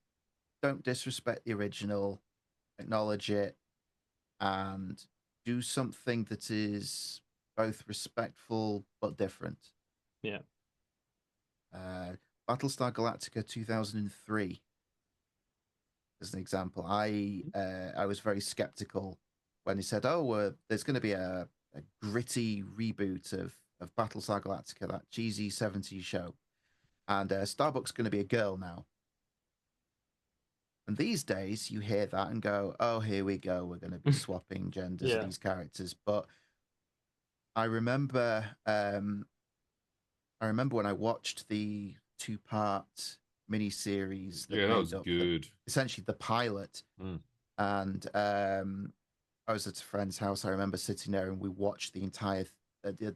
disrespect the original, acknowledge it, and do something that is both respectful but different. Yeah. Battlestar Galactica 2003, as an example. I was very skeptical when he said, "Oh, there's going to be a gritty reboot of Battlestar Galactica, that cheesy 70s show, and Starbuck's going to be a girl now." And these days, you hear that and go, "Oh, here we go. We're going to be swapping genders of these characters." But I remember when I watched the 2-part miniseries. That was good. Essentially, the pilot. And I was at a friend's house. I remember sitting there and we watched the entire,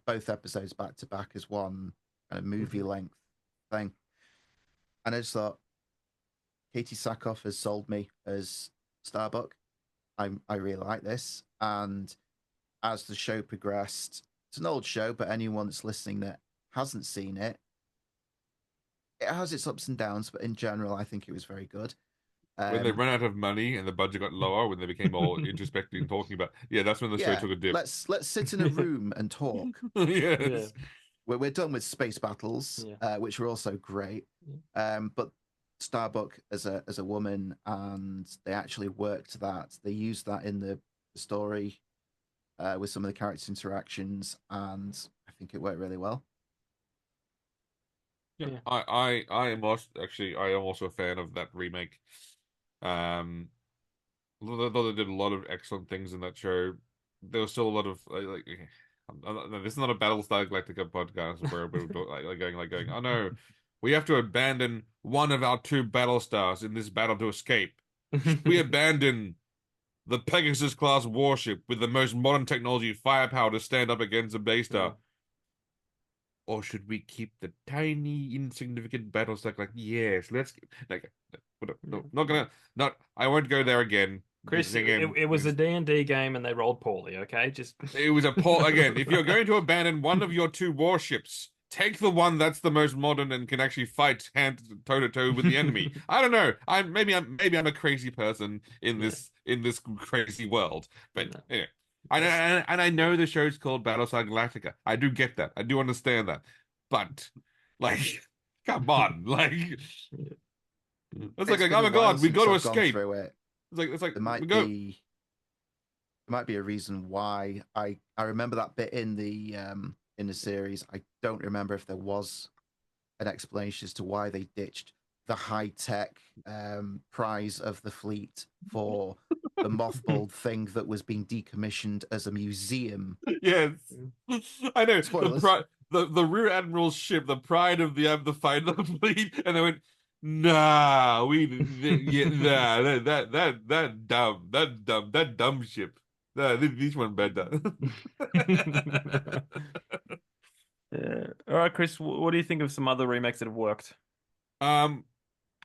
both episodes back to back as one kind of movie length thing. And I just thought, Katie Sackhoff has sold me as Starbuck. I really like this. And as the show progressed, it's an old show, but anyone that's listening that hasn't seen it, it has its ups and downs, but in general, I think it was very good. When they ran out of money and the budget got lower, when they became all introspective and talking about, that's when the show took a dip. Let's sit in a room and talk. Yes. We're done with space battles, which were also great. But Starbuck as a woman, and they actually worked that. They used that in the story with some of the character interactions, and I think it worked really well. Yeah. I am also a fan of that remake. Though they did a lot of excellent things in that show, there was still a lot of this is not a Battlestar Galactica podcast where we're going, oh no, we have to abandon one of our 2 Battlestars in this battle to escape. We abandon the Pegasus class warship with the most modern technology firepower to stand up against a Daystar. Or should we keep the tiny, insignificant Battlestar? Yes, let's I won't go there again. Chris, it was a D&D game and they rolled poorly, okay? It was a poor, again, if you're going to abandon one of your 2 warships, take the one that's the most modern and can actually fight hand toe to toe with the enemy. I don't know. Maybe I'm a crazy person in this crazy world. But anyway. And I know the show's called Battlestar Galactica. I do get that. I do understand that. But come on, it's like, oh my god, we got to escape. It's like there might be a reason why. I remember that bit in the series. I don't remember if there was an explanation as to why they ditched the high-tech prize of the fleet for the mothballed thing that was being decommissioned as a museum. Yes, I know. The rear admiral's ship, the pride of the fight of the fleet, and they went, nah, that dumb ship. This one better. All right, Chris, what do you think of some other remakes that have worked?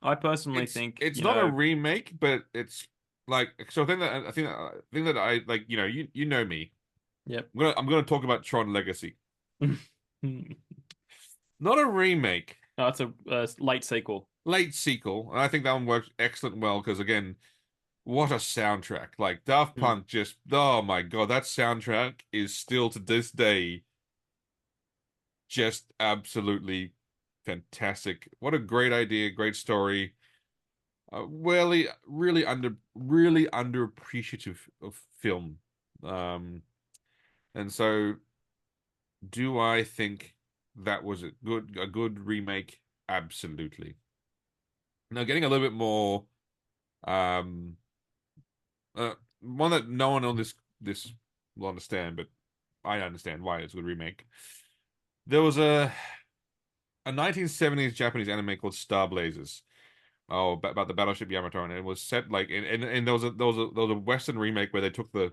I personally think it's not a remake, but it's like, so I think that I like, you know me. Yep. I'm gonna talk about Tron Legacy. Not a remake. No, it's a late sequel. Late sequel, and I think that one works excellent well because, again, what a soundtrack! Like Daft Punk, just, oh my god, that soundtrack is still to this day just absolutely fantastic. What a great idea, great story. Really underappreciative of film. And so, do I think that was a good remake? Absolutely. Now, getting a little bit more, one that no one on this will understand, but I understand why it's a good remake. There was a 1970s Japanese anime called Star Blazers. Oh, about the battleship Yamato, and it was set like, and there was a Western remake where they took the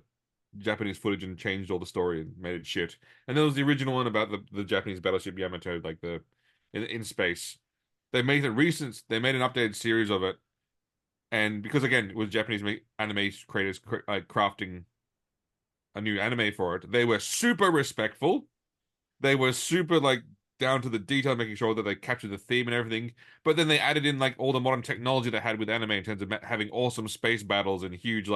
Japanese footage and changed all the story and made it shit. And there was the original one about the Japanese battleship Yamato, like in space. They made an updated series of it, and because again it was Japanese anime creators crafting a new anime for it, they were super respectful. They were super like down to the detail, making sure that they captured the theme and everything. But then they added in like all the modern technology they had with anime in terms of having awesome space battles and huge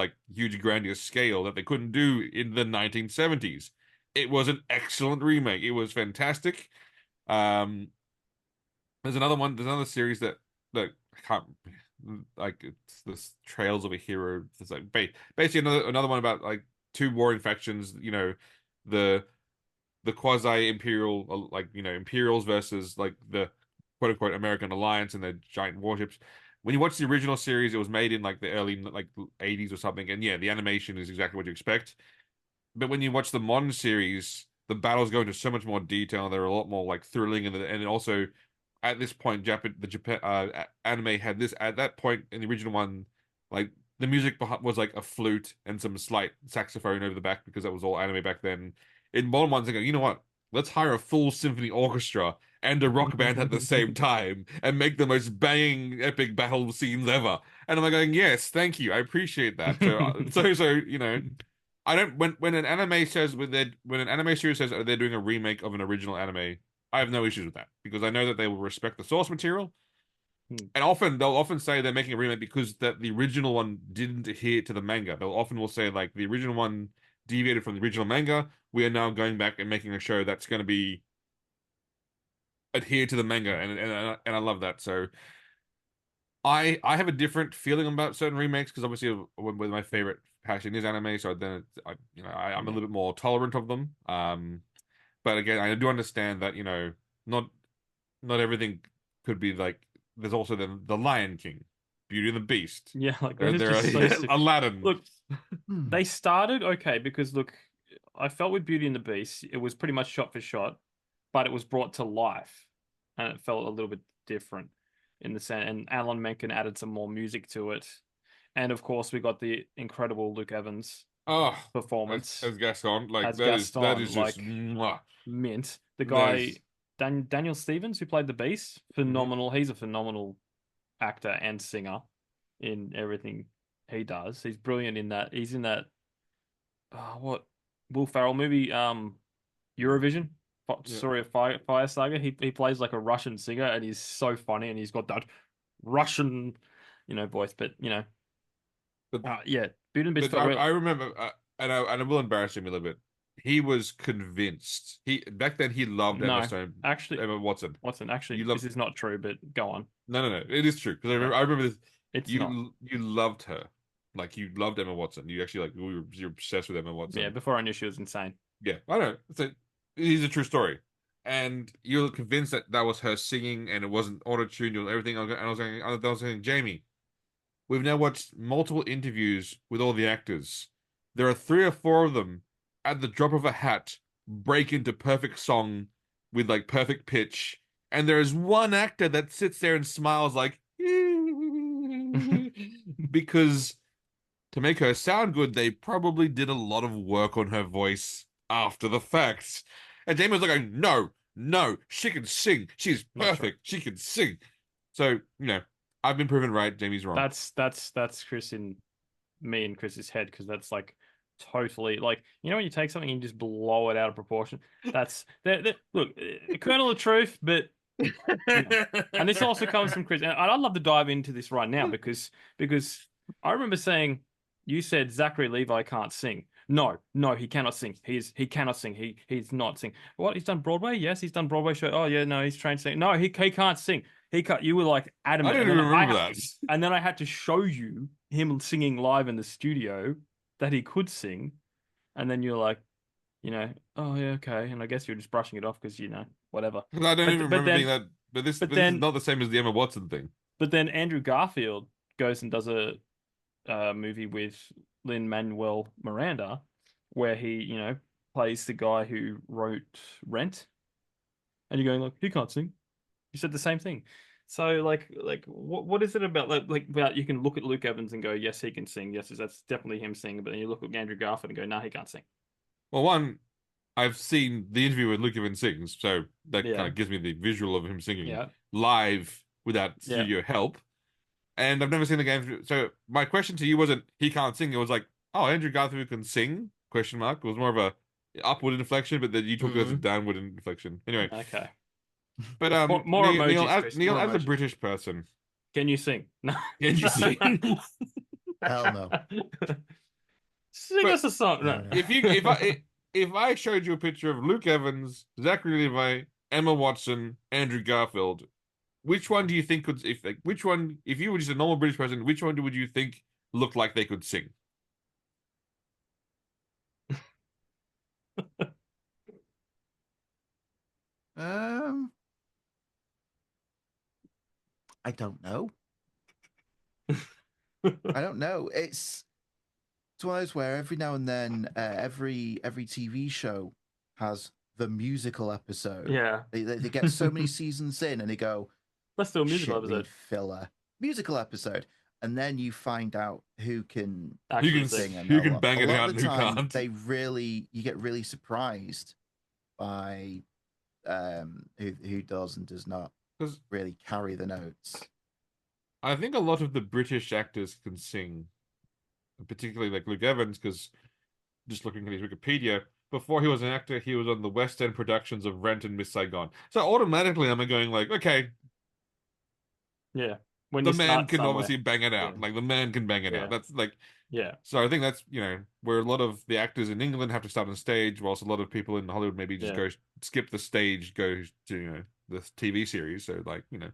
grandiose scale that they couldn't do in the 1970s. It was an excellent remake. It was fantastic. Um, there's another series that I can't like. It's this Trails of a Hero. It's like basically another one about like two warring factions. You know, the quasi imperial, like, you know, Imperials versus like the quote unquote American alliance and their giant warships. When you watch the original series, it was made in like the early like 80s or something, and yeah, the animation is exactly what you expect. But when you watch the modern series, the battles go into so much more detail. They're a lot more like thrilling, and also at this point, Japan anime had this at that point in the original one, like the music was like a flute and some slight saxophone over the back because that was all anime back then. In modern ones, they go, you know what? Let's hire a full symphony orchestra and a rock band at the same time and make the most banging epic battle scenes ever. And I'm like going, yes, thank you, I appreciate that. So you know, I don't when an anime says when an anime series says they're doing a remake of an original anime, I have no issues with that because I know that they will respect the source material. And they'll often say they're making a remake because the original one didn't adhere to the manga. They'll often will say like the original one deviated from the original manga. We are now going back and making a show that's going to be adhere to the manga, and I love that. So I have a different feeling about certain remakes because obviously with my favorite passion is anime, so then I'm a little bit more tolerant of them. But again, I do understand that, you know, not everything could be like. There's also the Lion King, Beauty and the Beast. Yeah, like there just so Aladdin. Look, they started okay because look, I felt with Beauty and the Beast, it was pretty much shot for shot, but it was brought to life, and it felt a little bit different in the sense. And Alan Menken added some more music to it, and of course we got the incredible Luke Evans performance as Gaston. Like as that Gaston, is like just mwah. mint. The guy Daniel Stevens who played the Beast, phenomenal. He's a phenomenal actor and singer in everything he does. He's brilliant in that. He's in that what Will Ferrell movie, Eurovision, sorry, Fire Saga. He plays like a Russian singer, and he's so funny, and he's got that Russian, you know, voice. But you know, yeah, Beauty and the Beast. I remember, and I will embarrass him a little bit. He was convinced. Back then he loved Emma Watson. Actually, this is not true, but go on. No, it is true because I remember this. It's not. You loved her, like you loved Emma Watson. You actually you're obsessed with Emma Watson. Yeah, before I knew she was insane. Yeah, I know. It is a true story, and you're convinced that was her singing and it wasn't auto-tuned or everything. And I was saying, Jamie, we've now watched multiple interviews with all the actors. There are 3 or 4 of them at the drop of a hat break into perfect song with like perfect pitch, and there is one actor that sits there and smiles like because to make her sound good, they probably did a lot of work on her voice after the fact. And Jamie was like, no, she can sing. She's perfect. She can sing. So, you know, I've been proven right. Jamie's wrong. That's Chris in me and Chris's head, because that's like totally like, you know, when you take something and you just blow it out of proportion. That's look, a kernel of truth, but you know. And this also comes from Chris. And I'd love to dive into this right now because I remember saying, you said Zachary Levi can't sing. No, he cannot sing. He cannot sing. He's not sing. What? He's done Broadway? Yes, he's done Broadway show. Oh yeah, no, he's trained singing. No, he can't sing. You were like adamant. I didn't even remember that. And then I had to show you him singing live in the studio that he could sing, and then you're like, you know, oh yeah, okay. And I guess you're just brushing it off because, you know, whatever. I don't even remember being that. But this is not the same as the Emma Watson thing. But then Andrew Garfield goes and does a movie with Lin-Manuel Miranda, where he, you know, plays the guy who wrote Rent, and you're going like, he can't sing. You said the same thing. So like what is it about about you can look at Luke Evans and go, yes, he can sing, yes, that's definitely him singing, but then you look at Andrew Garfield and go, no, he can't sing. Well, one, I've seen the interview with Luke Evans sings, so that Yeah. kind of gives me the visual of him singing Yeah. live without Yeah. studio help. And I've never seen the game. So my question to you wasn't he can't sing. It was like, oh, Andrew Garfield can sing? Question mark. It was more of a upward inflection, but then you took it as a downward inflection. Anyway, Okay. but More Neil, emojis, Chris, Neil more as a emojis. British person, Can you sing? No. can you sing? Hell no. Sing But us a song. No. if I showed you a picture of Luke Evans, Zachary Levi, Emma Watson, Andrew Garfield, which one do you think could if you were just a normal British person, which one would you think looked like they could sing? I don't know. I don't know. It's one of those where every now and then, every TV show has the musical episode. Yeah. They get so many seasons in, and they go, Let's do a musical "Shit, we episode. need filler musical episode," and then you find out who can Actually sing, and who can bang it a lot out of and the who time, can't. you get really surprised by who does and does not 'Cause really carry the notes. I think a lot of the British actors can sing, particularly like Luke Evans, because just looking at his Wikipedia, before he was an actor, he was on the West End productions of Rent and Miss Saigon. So automatically, I'm going like, okay, Yeah. When the you man start can somewhere. obviously bang it out. Yeah. Like the man can bang it Yeah. out. That's like, Yeah. so I think that's where a lot of the actors in England have to start on stage, whilst a lot of people in Hollywood maybe just go skip the stage, go to the TV series. So like but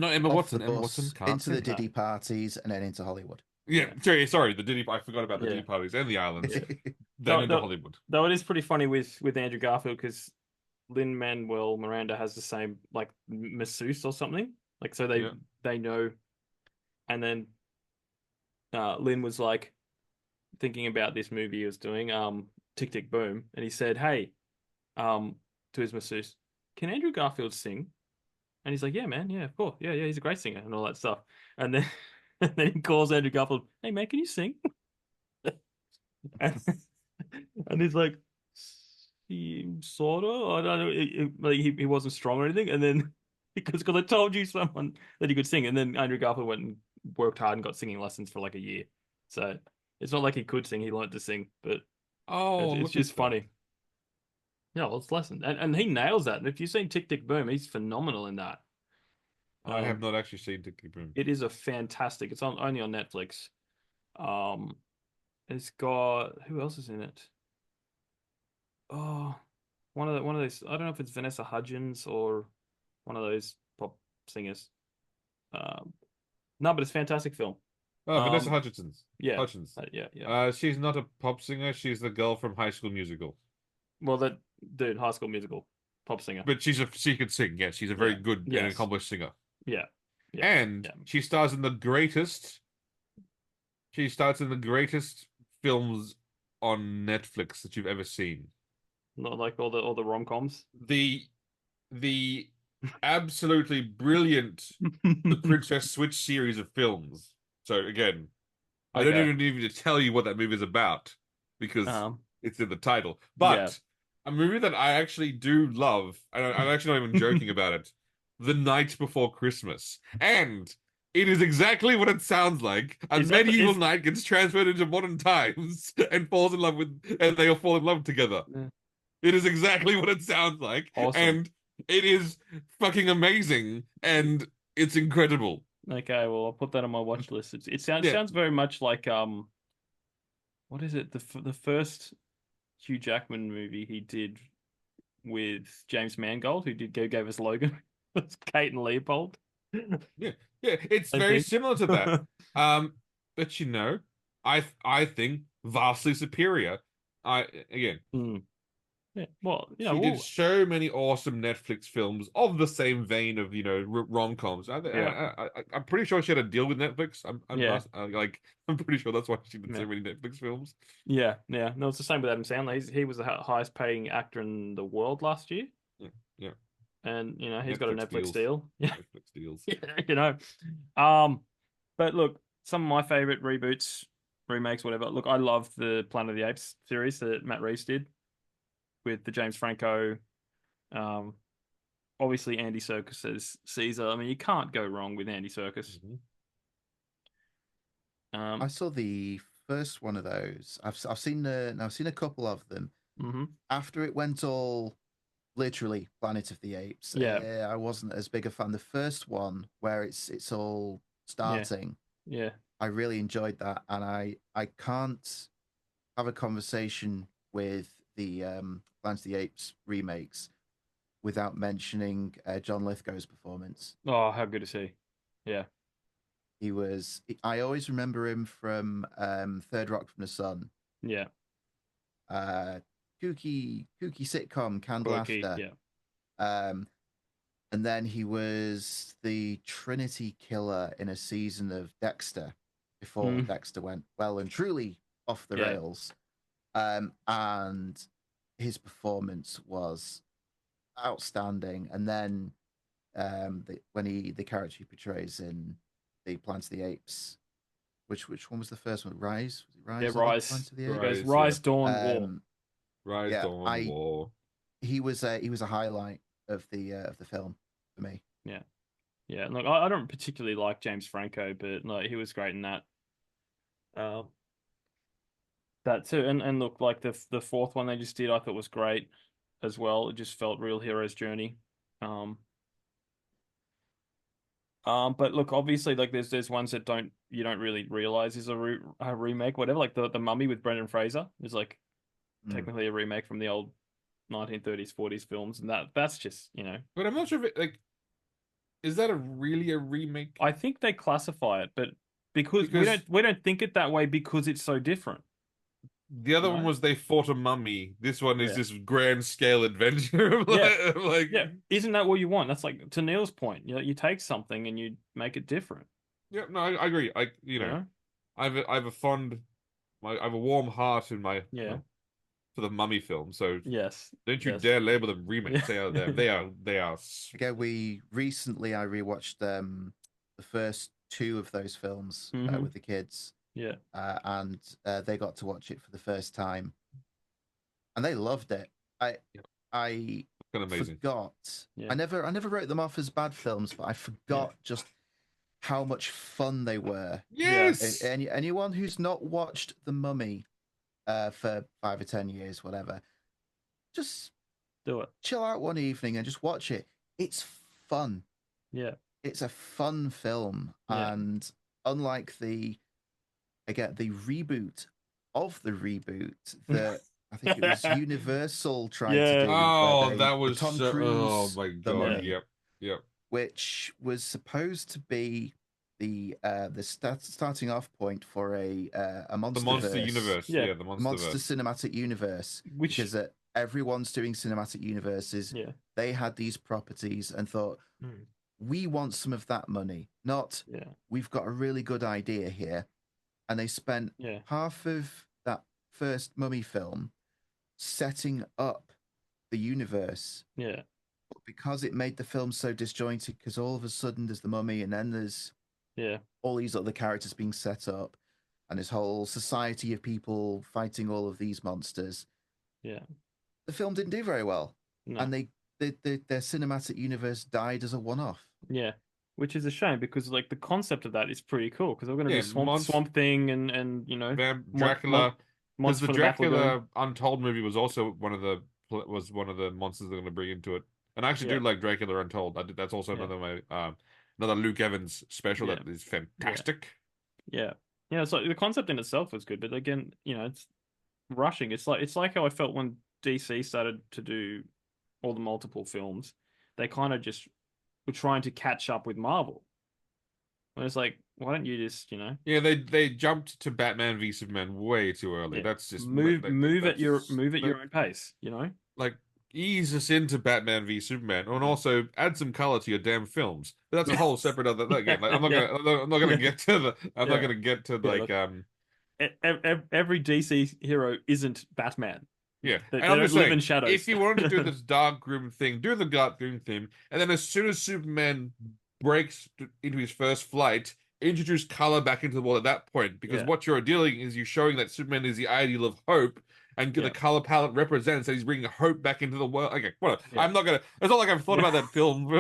not Emma Off Watson. the Emma bus, Watson can't into the sing. Diddy parties, and then into Hollywood. Yeah, sorry, the Diddy. I forgot about the Diddy parties and the islands. Then into Hollywood. Though it is pretty funny with Andrew Garfield because Lin-Manuel Miranda has the same like masseuse or something. Like so they know, and then Lin was like thinking about this movie he was doing, Tick Tick Boom, and he said, "Hey, to his masseuse, can Andrew Garfield sing?" And he's like, "Yeah, man, yeah, of course, yeah, he's a great singer and all that stuff." And then he calls Andrew Garfield, "Hey, man, can you sing?" and he's like, "Sorta, I don't know." Like he wasn't strong or anything. And then because I told you someone that he could sing, and then Andrew Garfield went and worked hard and got singing lessons for like a year. So it's not like he could sing; he learned to sing. But it's just funny. Yeah, well, it's lesson, and he nails that. And if you've seen Tick Tick Boom, he's phenomenal in that. I have not actually seen Tick Tick Boom. It is a fantastic. It's only on Netflix. It's got who else is in it? Oh, one of those. I don't know if it's Vanessa Hudgens or one of those pop singers. No, but it's a fantastic film. Oh, Vanessa Hudgens. Yeah, Hudgens. Yeah. She's not a pop singer. She's the girl from High School Musical. Well, that dude, High School Musical, pop singer. But she could sing. Yeah, she's a very good and accomplished singer. Yeah. And she stars in the greatest. She starts in the greatest films on Netflix that you've ever seen. Not like all the rom-coms. The absolutely brilliant The Princess Switch series of films. So again, I don't even need to tell you what that movie is about because it's in the title. But a movie that I actually do love, and I'm actually not even joking about it, The Night Before Christmas. And it is exactly what it sounds like. A medieval knight gets transferred into modern times and falls in love and they all fall in love together. Yeah. It is exactly what it sounds like. Awesome. And it is fucking amazing. And it's incredible. Okay, well, I'll put that on my watch list. It sounds very much like what is it? The first Hugh Jackman movie he did with James Mangold, who gave us Logan. It's Kate and Leopold. Yeah, it's very similar to that. But I think vastly superior. Yeah, well, she did so many awesome Netflix films of the same vein of rom-coms. I'm pretty sure she had a deal with Netflix. I'm pretty sure that's why she did so many Netflix films. Yeah. No, it's the same with Adam Sandler. He was the highest paying actor in the world last year. Yeah. and he's got a Netflix Netflix deals. deal. Yeah, Netflix deals. But look, some of my favorite reboots, remakes, whatever. Look, I love the Planet of the Apes series that Matt Reeves did with the James Franco. Obviously Andy Serkis's Caesar. I mean, you can't go wrong with Andy Serkis. I saw the first one of those. I've seen a couple of them. After it went all literally Planet of the Apes, I wasn't as big a fan. The first one where it's all starting, I really enjoyed that, and I can't have a conversation with the Planet of the Apes remakes without mentioning John Lithgow's performance. Oh, how good is he? Yeah. He was. I always remember him from Third Rock from the Sun. Yeah. Kooky sitcom, Canned Quirky, Laughter. yeah. And then he was the Trinity killer in a season of Dexter before Dexter went well and truly off the rails. And his performance was outstanding. And then the character he portrays in the Planet of the Apes, which one was the first one? Rise? Was it Rise? Yeah, Rise. Planet of the Apes? Rise, Dawn, War. Rise, Dawn, War. He was a highlight of the film for me. Yeah. Look, I don't particularly like James Franco, but like he was great in that. That too, and look, like the fourth one they just did, I thought was great as well. It just felt real hero's journey. But look, obviously, like there's ones that you don't really realize is a remake, whatever. Like the Mummy with Brendan Fraser is like technically a remake from the old 1930s, 40s films, and that's just But I'm not sure if is that really a remake? I think they classify it, but because we don't think it that way because it's so different. The other one was they fought a mummy. This one is this grand scale adventure. Isn't that what you want? That's like to Neil's point. You take something and you make it different. Yeah, no, I agree. I have a warm heart in my for the mummy film. So don't you dare label them remakes. They are. Again, I rewatched the first two of those films with the kids. Yeah. And they got to watch it for the first time, and they loved it. I forgot. Yeah. I never wrote them off as bad films, but I forgot just how much fun they were. Yes. Anyone who's not watched The Mummy for 5 or 10 years, whatever, just do it. Chill out one evening and just watch it. It's fun. Yeah. It's a fun film, and unlike the reboot of the reboot that I think it was Universal tried to do. Oh, that was Tom Cruise. Oh my god! Yep. Which was supposed to be the starting off point for a monster. The monster universe. Yeah, the monster cinematic universe. Because everyone's doing cinematic universes. Yeah. They had these properties and thought, we want some of that money. Not we've got a really good idea here. And they spent half of that first Mummy film setting up the universe. Yeah. But because it made the film so disjointed, because all of a sudden there's the Mummy and then there's all these other characters being set up and this whole society of people fighting all of these monsters. Yeah. The film didn't do very well. No. And their cinematic universe died as a one-off. Yeah. Which is a shame because like the concept of that is pretty cool because we're going to do Swamp Thing and Dracula. Because the Dracula Battleground. Untold movie was also one of the monsters they're going to bring into it. And I actually do like Dracula Untold. That's also another Luke Evans special that is fantastic. Yeah. So the concept in itself was good, but again, it's rushing. It's like how I felt when DC started to do all the multiple films. They kind of just were trying to catch up with Marvel. And it's like, why don't you just, Yeah, they jumped to Batman v Superman way too early. That's just move at your own pace, Like ease us into Batman v Superman, and also add some color to your damn films. But that's a whole separate other thing. Like, I'm not gonna get to every DC hero isn't Batman. Yeah, They and I'm don't just live saying, in shadows. if you wanted to do this dark grim thing, do the dark grim thing, and then as soon as Superman breaks into his first flight, introduce color back into the world at that point, because what you're doing is you're showing that Superman is the ideal of hope, and the color palette represents that he's bringing hope back into the world. Okay, whatever. I'm not gonna. It's not like I've thought about that film.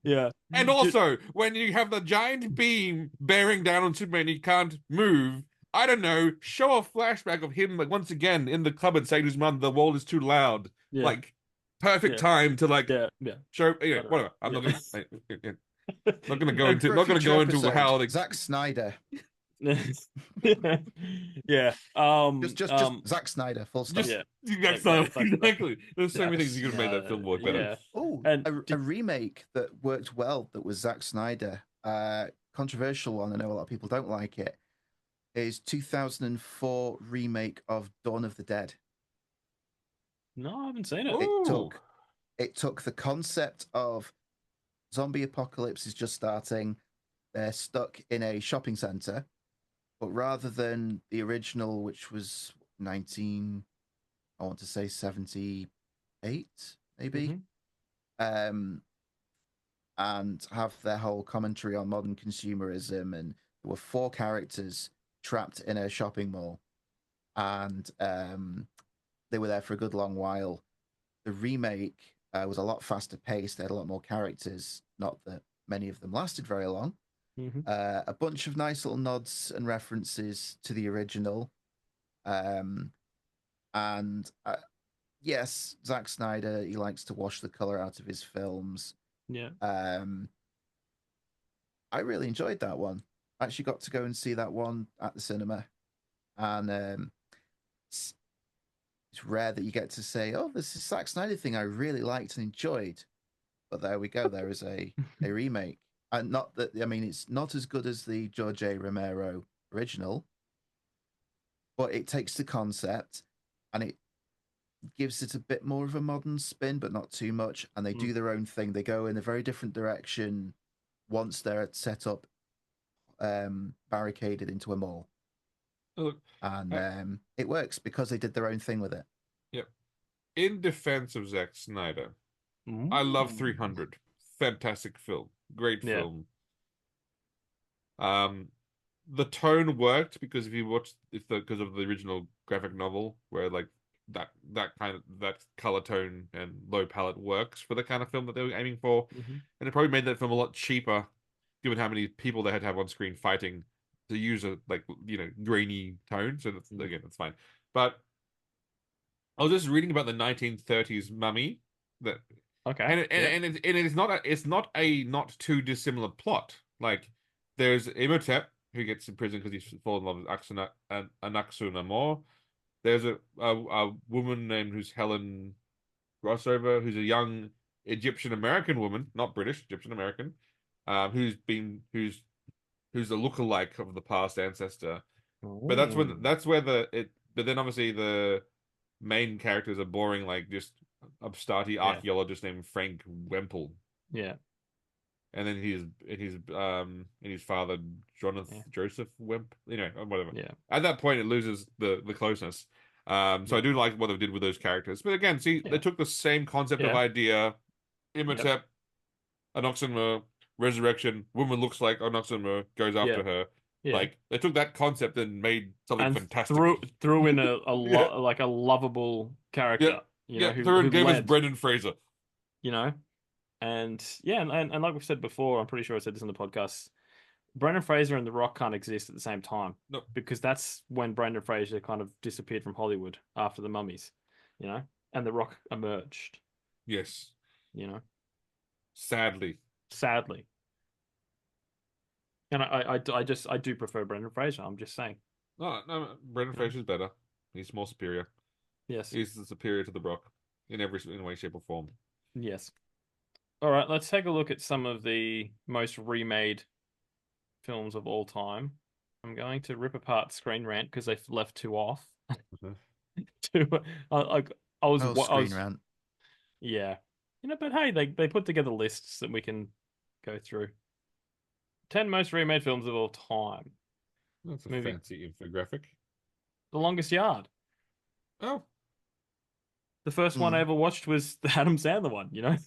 Yeah. And also, when you have the giant beam bearing down on Superman, he can't move. I don't know. Show a flashback of him, like, once again in the cupboard saying to his mum, "The world is too loud." Like, perfect time to show. Anyway, whatever. I'm not gonna. Not gonna go into. For a Not gonna future go into episode, how Zack Snyder. Yeah. Just Zack Snyder. Full stop. Exactly. There's so many things you could have made that film work better. Yeah. Oh, a remake that worked well. That was Zack Snyder. Controversial one. I know a lot of people don't like it. Is 2004 remake of Dawn of the Dead. No, I haven't seen it. It took the concept of zombie apocalypse is just starting. They're stuck in a shopping center, but rather than the original, which was 78, maybe, and have their whole commentary on modern consumerism. And there were 4 characters trapped in a shopping mall, and they were there for a good long while. The remake was a lot faster paced. They had a lot more characters. Not that many of them lasted very long. A bunch of nice little nods and references to the original. Yes, Zack Snyder, he likes to wash the color out of his films. Yeah. I really enjoyed that one. I actually got to go and see that one at the cinema. And it's rare that you get to say, "Oh, this is Zack Snyder thing I really liked and enjoyed." But there we go. There is a remake. And not that, I mean, it's not as good as the George A. Romero original, but it takes the concept and it gives it a bit more of a modern spin, but not too much. And they do their own thing. They go in a very different direction once they're set up, barricaded into a mall. And it works because they did their own thing with it. Yep. In defense of Zack Snyder, I love 300. Fantastic film. Great film. The tone worked because if you watch, because of the original graphic novel, where like that color tone and low palette works for the kind of film that they were aiming for, and it probably made that film a lot cheaper, given how many people they had to have on screen fighting to use a grainy tone. So that's fine. But I was just reading about the 1930s mummy that. Okay. And it's not a not too dissimilar plot. Like, there's Imhotep who gets in prison because he's fallen in love with Anaxunamor. There's a woman named who's Helen Grossover, who's a young Egyptian American woman, not British, Egyptian American, who's a lookalike of the past ancestor. But that's where but then obviously the main characters are boring, like just upstarty archaeologist named Frank Wemple. Yeah. And then his father Joseph Wemp, whatever. Yeah. At that point it loses the closeness. So I do like what they did with those characters. But again, they took the same concept of idea. Imhotep, Anaxunamur, resurrection, woman looks like Anaxunamur, goes after her. Yeah. Like, they took that concept and made something fantastic. Threw in a like a lovable character. Who gave us Brendan Fraser. And like we've said before, I'm pretty sure I said this on the podcast, Brendan Fraser and The Rock can't exist at the same time. No. Because that's when Brendan Fraser kind of disappeared from Hollywood after The Mummies, and The Rock emerged. Yes. Sadly. And I do prefer Brendan Fraser, I'm just saying. No, Brendan Fraser's better. He's more superior. Yes. He's superior to The Rock in every way, shape, or form. Yes. All right, let's take a look at some of the most remade films of all time. I'm going to rip apart Screen Rant because they've left 2 off. Screen Rant. Yeah. But hey, they put together lists that we can go through. 10 most remade films of all time. That's a fancy infographic. The Longest Yard. Oh, The first one I ever watched was the Adam Sandler one, you know?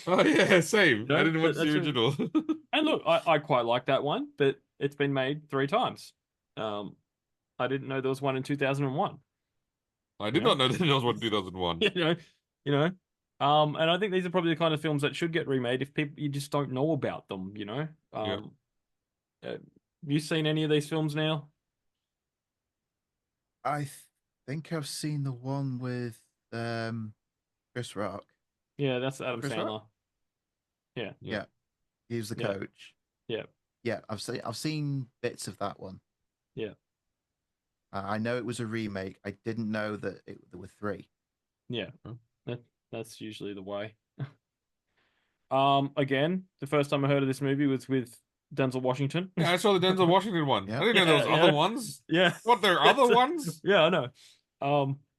oh yeah, same. You know, I didn't watch the that's original. And look, I quite like that one, but it's been made 3 times. I didn't know there was one in 2001. I did You know? not know that it was one 2001. You know, you know. And I think these are probably the kind of films that should get remade if people you just don't know about them, you know. Yeah. Have you seen any of these films now? I think I've seen the one with Chris Rock. Yeah, that's Adam Chris Sandler. Rock? Yeah. Yeah, he was the Yeah. coach. Yeah. Yeah, I've seen bits of that one. Yeah. I know it was a remake. I didn't know that there were 3. Yeah. That's usually the way. Again, the first time I heard of this movie was with Denzel Washington. Yeah, I saw the Denzel Washington one. Yeah. I didn't know there was other ones. Yeah. What, there are other ones? Yeah, I know.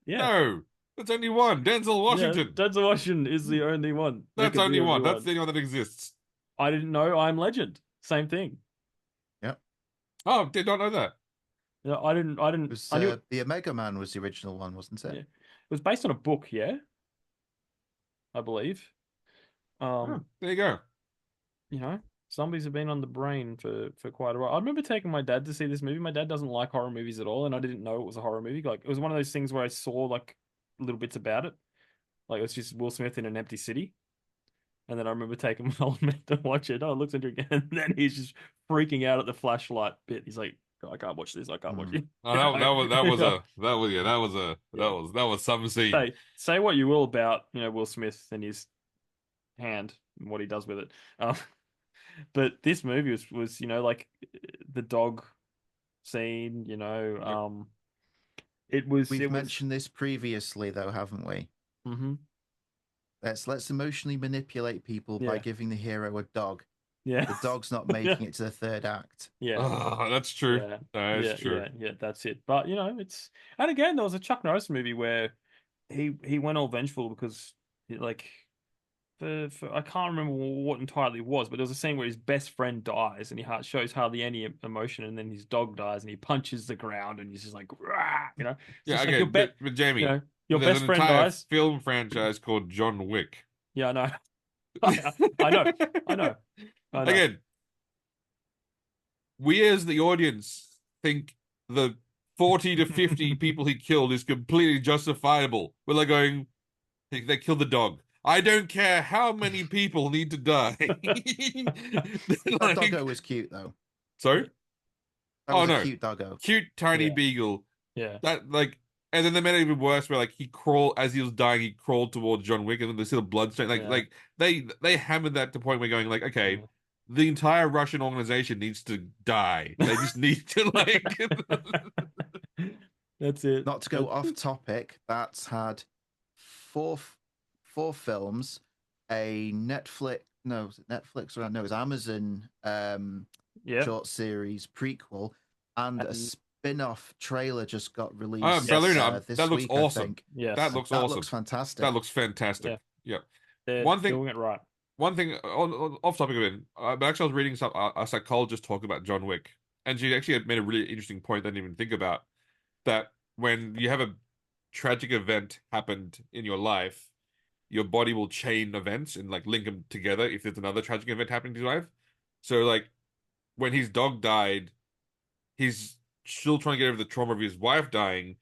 Yeah. No, that's only one. Denzel Washington. Yeah, Denzel Washington is the only one. That's There could only be one. That's the only one that exists. I didn't know I'm Legend. Same thing. Yep. Oh, did not know that. No, I didn't. It was, I knew the Omega Man was the original one, wasn't it? Yeah. It was based on a book, yeah, I believe. Oh, there you go. You know, zombies have been on the brain for quite a while. I remember taking my dad to see this movie. My dad doesn't like horror movies at all, and I didn't know it was a horror movie. Like, it was one of those things where I saw like little bits about it. Like, it's just Will Smith in an empty city. And then I remember taking my old man to watch it. Oh, it looks interesting. And then he's just freaking out at the flashlight bit. He's like, I can't watch this. I can't watch it. Oh, that was some scene. Say what you will about, you know, Will Smith and his hand and what he does with it. But this movie was, you know, like the dog scene, you know, We've mentioned this previously though, haven't we? Mm-hmm. Let's emotionally manipulate people by giving the hero a dog. Yeah. The dog's not making it to the 3rd act. Yeah. Oh, that's true. Yeah. That's true. Yeah, that's it. But you know, and again, there was a Chuck Norris movie where he went all vengeful because I can't remember what entirely it was, but there was a scene where his best friend dies and he shows hardly any emotion, and then his dog dies and he punches the ground and he's just like, rah, you know. Yeah, again, like but Jamie, you know, your there's best an friend entire dies. film franchise called John Wick. Yeah, I know. I know. Again, we as the audience think the 40 to 50 people he killed is completely justifiable. We're like going, they killed the dog. I don't care how many people need to die. That doggo was cute though. Sorry? That was a cute doggo. Cute tiny beagle. Yeah. That like, and then they made it even worse where like he crawled as he was dying, he crawled towards John Wick and then there's still blood stain. Like they hammered that to the point where going like, okay, the entire Russian organization needs to die. They just need to like That's it. Not to go off topic, that's had four films, a Netflix or no, it was Amazon short series prequel, and a spin-off trailer just got released. Ballerina, this that looks week, awesome. I think. Yes. That looks awesome. That looks fantastic. That looks fantastic. Yeah. They're One thing, doing it right. One thing, off topic of it, but actually I was reading a psychologist talk about John Wick, and she actually had made a really interesting point that I didn't even think about, that when you have a tragic event happened in your life, your body will chain events and like link them together if there's another tragic event happening in your life. So like when his dog died, he's still trying to get over the trauma of his wife dying.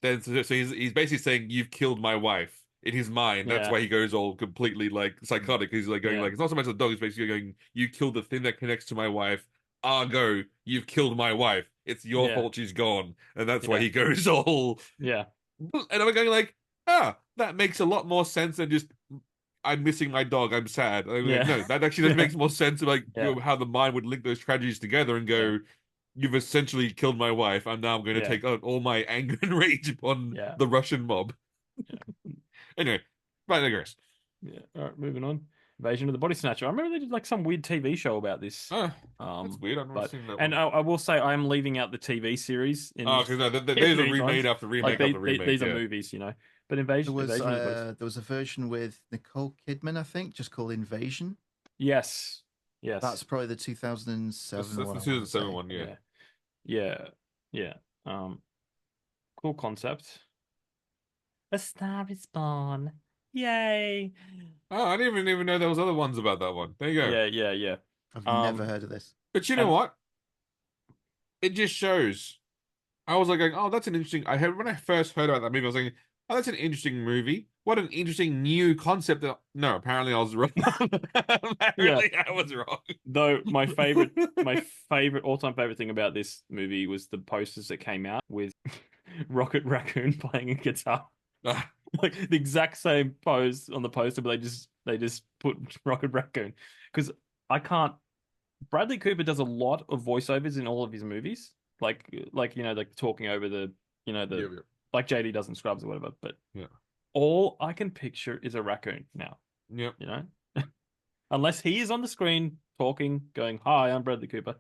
Then so he's basically saying, "You've killed my wife." In his mind, that's why he goes all completely like psychotic. He's like going like, it's not so much the dog, it's basically going, "You killed the thing that connects to my wife. Argo, you've killed my wife. It's your fault she's gone." And that's why he goes all And I'm going like, that makes a lot more sense than just, "I'm missing my dog, I'm sad." Like, no, that actually just makes more sense of like how the mind would link those tragedies together and go, "You've essentially killed my wife. I'm now going to take out all my anger and rage upon the Russian mob." Anyway, but I digress. Yeah. All right, moving on. Invasion of the Body Snatcher. I remember they did like some weird TV show about this. That's weird. I've never seen that one. And I will say I am leaving out the TV series. Because these are remade after remake after remake. These are movies, you know. But Invasion. There was a version with Nicole Kidman, I think, just called Invasion. Yes. That's probably the 2007 one. That's the 2007 one. Yeah. Of Cool concept. A star is born. Yay! Oh, I didn't even know there was other ones about that one. There you go. Yeah. I've never heard of this. But you know And- what? It just shows. I was like going, oh, that's an interesting. I heard when I first heard about that movie, I was like, oh, that's an interesting movie. What an interesting new concept. No, apparently I was wrong. Apparently I was wrong. Though my all-time favorite thing about this movie was the posters that came out with Rocket Raccoon playing a guitar. Ah, Like the exact same pose on the poster, but they just put Rocket Raccoon. Because I can't. Bradley Cooper does a lot of voiceovers in all of his movies, like like talking over the yeah. like JD does in Scrubs or whatever. But Yeah. all I can picture is a raccoon now. Yep. Unless he is on the screen talking, going, "Hi, I'm Bradley Cooper,"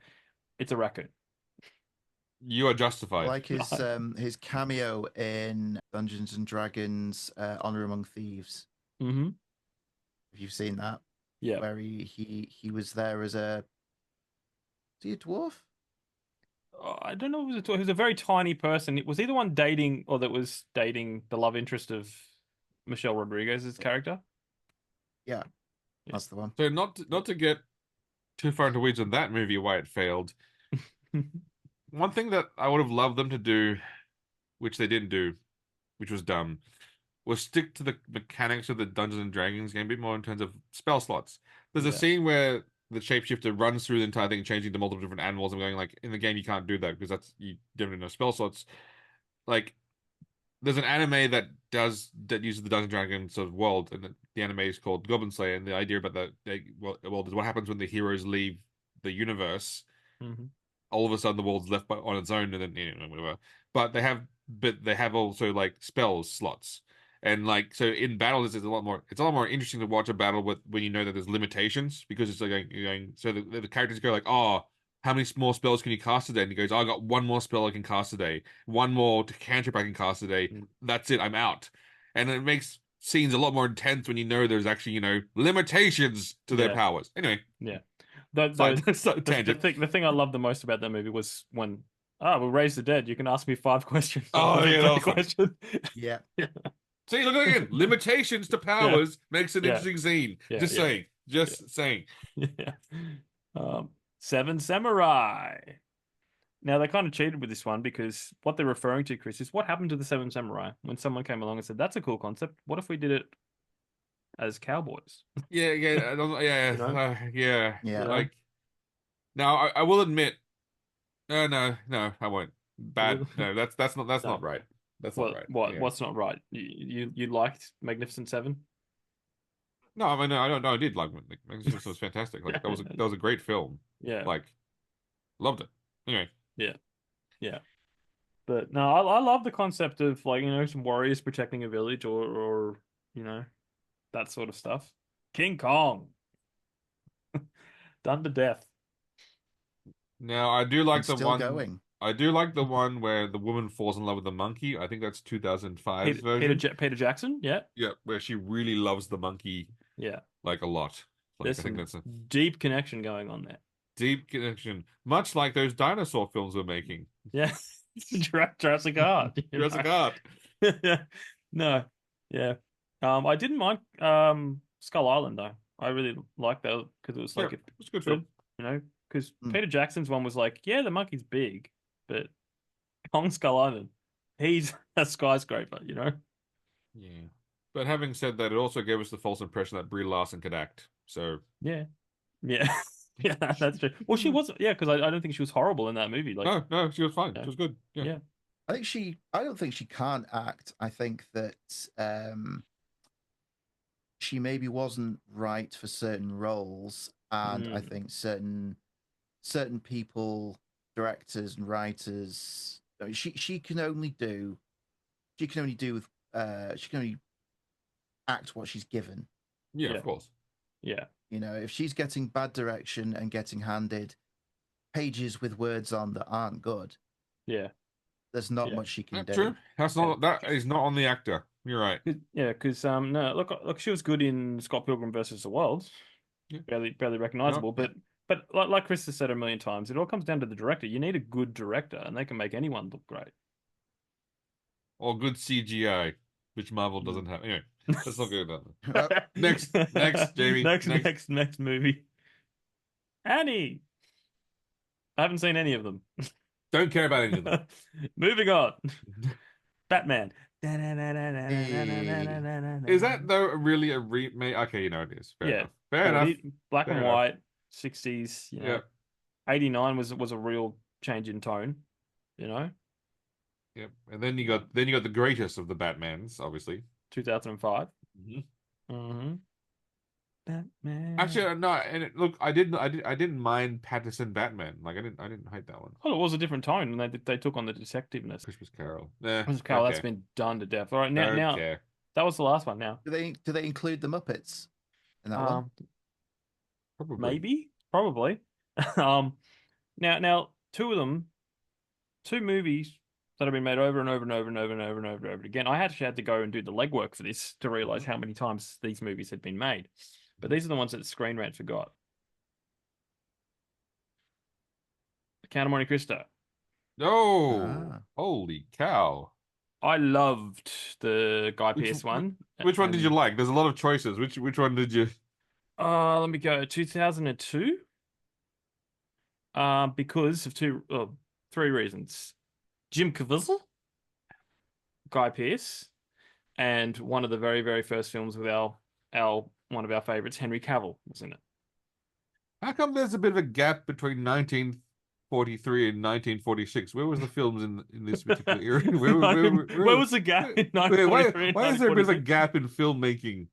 it's a raccoon. You are justified. Like his cameo in Dungeons and Dragons Honor Among Thieves. Mm-hmm. Have you seen that? Yeah. Where he was there as a... Is he a dwarf? I don't know. He was a very tiny person. Was he the one dating, or that was dating the love interest of Michelle Rodriguez's character? Yeah, that's the one. So not to get too far into weeds on that movie, why it failed. One thing that I would have loved them to do, which they didn't do, which was dumb, was stick to the mechanics of the Dungeons and Dragons game a bit more in terms of spell slots. There's a scene where the shapeshifter runs through the entire thing, changing to multiple different animals, and going like, in the game you can't do that because you don't know spell slots. Like, there's an anime that uses the Dungeons and Dragons sort of world, and the anime is called Goblin Slayer, and the idea about that world is what happens when the heroes leave the universe. Mm-hmm. All of a sudden the world's left on its own, and then whatever. But they have also like spells slots, and like so in battle it's a lot more interesting to watch a battle with when you know that there's limitations, because it's like going so the characters go like, oh, how many more spells can you cast today? And he goes, oh, I got one more spell I can cast today, one more cantrip I can cast today. That's it, I'm out. And it makes scenes a lot more intense when you know there's actually limitations to their powers. Anyway, The thing I loved the most about that movie was when we'll raise the dead. You can ask me 5 questions. Oh, yeah, that was question. Yeah. See, look again. Limitations to powers makes an interesting scene. Just saying. Yeah. 7 Samurai. Now they kind of cheated with this one, because what they're referring to, Chris, is what happened to the 7 Samurai when someone came along and said, "That's a cool concept. What if we did it as cowboys?" Yeah. Like, now I will admit, no, I won't. Bad. No, that's not right. That's not right. What? Yeah. What's not right? You liked Magnificent Seven? No, I mean, no, I did like Magnificent was fantastic. Like that was a great film. Yeah. Like, loved it. Anyway. Yeah. But no, I love the concept of like some warriors protecting a village, or that sort of stuff. King Kong, done to death. Now I do like Still the one. going. I do like the one where the woman falls in love with the monkey. I think that's 2005 version. Peter Jackson, yeah, where she really loves the monkey. Yeah, like a lot. Like, there's I think some that's a deep connection going on there. deep connection, much like those dinosaur films we're making. Yeah, Jurassic Art. Jurassic Art. No, yeah. I didn't mind Skull Island though. I really liked that because it was like it was a good film. Because Peter Jackson's one was like, yeah, the monkey's big, but Kong Skull Island, he's a skyscraper, Yeah. But having said that, it also gave us the false impression that Brie Larson could act. So yeah, yeah, that's true. Well, she was, because I don't think she was horrible in that movie. Like, no, she was fine. She was good. Yeah. I don't think she can't act. I think that she maybe wasn't right for certain roles, and I think certain people, directors and writers, she can only act what she's given. Yeah, of course. Yeah. If she's getting bad direction and getting handed pages with words on that aren't good, there's not much she can do. True. That is not on the actor. You're right. Yeah, because no, look, she was good in Scott Pilgrim versus the World. Yeah. Barely recognizable, but like Chris has said a million times, it all comes down to the director. You need a good director, and they can make anyone look great. or good CGI, which Marvel doesn't have. Anyway, let's not go down. Well, Next, Jamie. Next movie. Annie. I haven't seen any of them. Don't care about any of them. Moving on. Batman. Is that though really a remake? Okay, you know it is. Fair enough. Fair enough. Black Fair and enough. white, 60s. You know, Yep. 89 was a real change in tone. You know, Yep. And then you got the greatest of the Batmans, obviously. 2005. Mm-hmm. Batman. Actually, no. And look, I didn't mind Patterson Batman. Like I didn't hate that one. Well, it was a different tone, and they took on the detectiveness. Christmas Carol. Nah, Christmas Carol, don't that's care. been done to death. All right, now Don't care. that was the last one. Now, do they include the Muppets in that one? Probably. maybe, probably. Now, two of them, two movies that have been made over and over and over and over and over and over and over again. I actually had to go and do the legwork for this to realize how many times these movies had been made. But these are the ones that Screen Rant forgot. The Count of Monte Cristo. Oh, holy cow! I loved the Guy Pearce one. Which one did you like? There's a lot of choices. Which one did you? Let me go. 2002. Because of three reasons: Jim Caviezel, Guy Pearce, and one of the very, very first films with our one of our favorites, Henry Cavill, was in it. How come there's a bit of a gap between 1943 and 1946? Where was the films in this particular era? Where was the gap in 1943? Why is there a bit of a gap in filmmaking?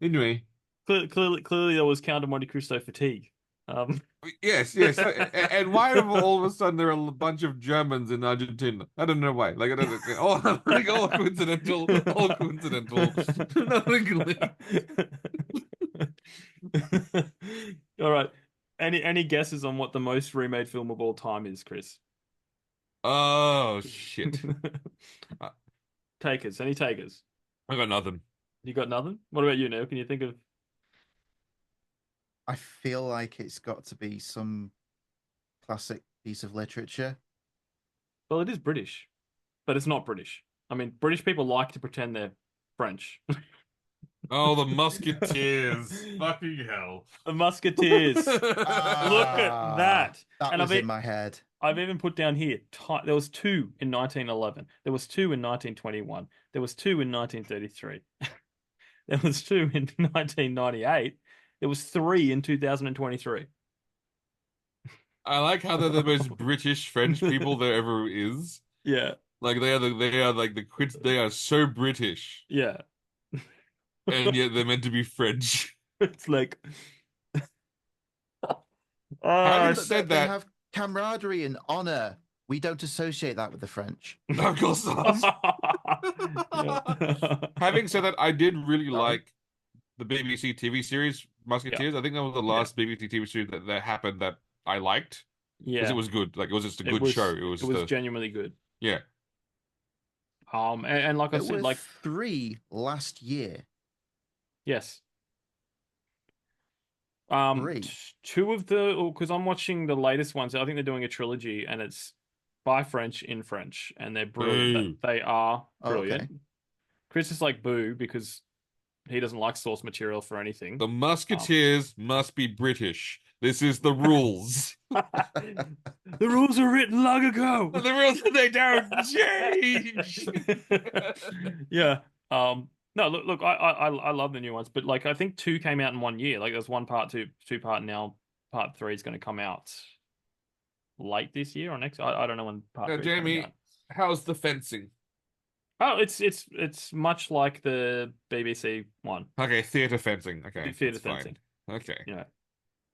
Anyway, clearly there was Count of Monte Cristo fatigue. Yes. And why all of a sudden there are a bunch of Germans in Argentina? I don't know why. Like I don't know. All coincidental. All coincidental. Nothing. All right. Any guesses on what the most remade film of all time is, Chris? Oh shit. Takers. Any takers? I got nothing. You got nothing? What about you, Neil? Can you think of? I feel like it's got to be some classic piece of literature. Well, it is British, but it's not British. I mean, British people like to pretend they're French. Oh, the Musketeers. Fucking hell. The Musketeers. Look at that. That was in my head. I've even put down here, there was 2 in 1911. There was 2 in 1921. There was 2 in 1933. There was 2 in 1998. There was 3 in 2023. I like how they're the most British French people there ever is. Yeah. Like they are like the quits. They are so British. Yeah. And yet they're meant to be French. It's like, having said they that, have camaraderie and honor. We don't associate that with the French. No, of course not. Having said that, I did really like the BBC TV series Musketeers. I think that was the last BBC TV series that happened that I liked. Yeah, because it was good. Like it was just a good show. It was genuinely good. Yeah. And like I said, like 3 last year. Yes. 3. 2 of the, because I'm watching the latest ones. I think they're doing a trilogy, and it's by French in French, and they're brilliant. They are brilliant. Okay. Chris is like boo because he doesn't like source material for anything. The Musketeers must be British. This is the rules. The rules are written long ago. The rules, they don't change. Yeah. No, look. I love the new ones, but like I think 2 came out in 1 year. Like there's 1 part, 2 part now. Part 3 is going to come out late this year or next. I don't know when part 3 is coming Jamie, out. how's the fencing? Oh, it's much like the BBC one. Okay, theatre fencing. Okay, Theatre fencing. Fine. Okay. Yeah.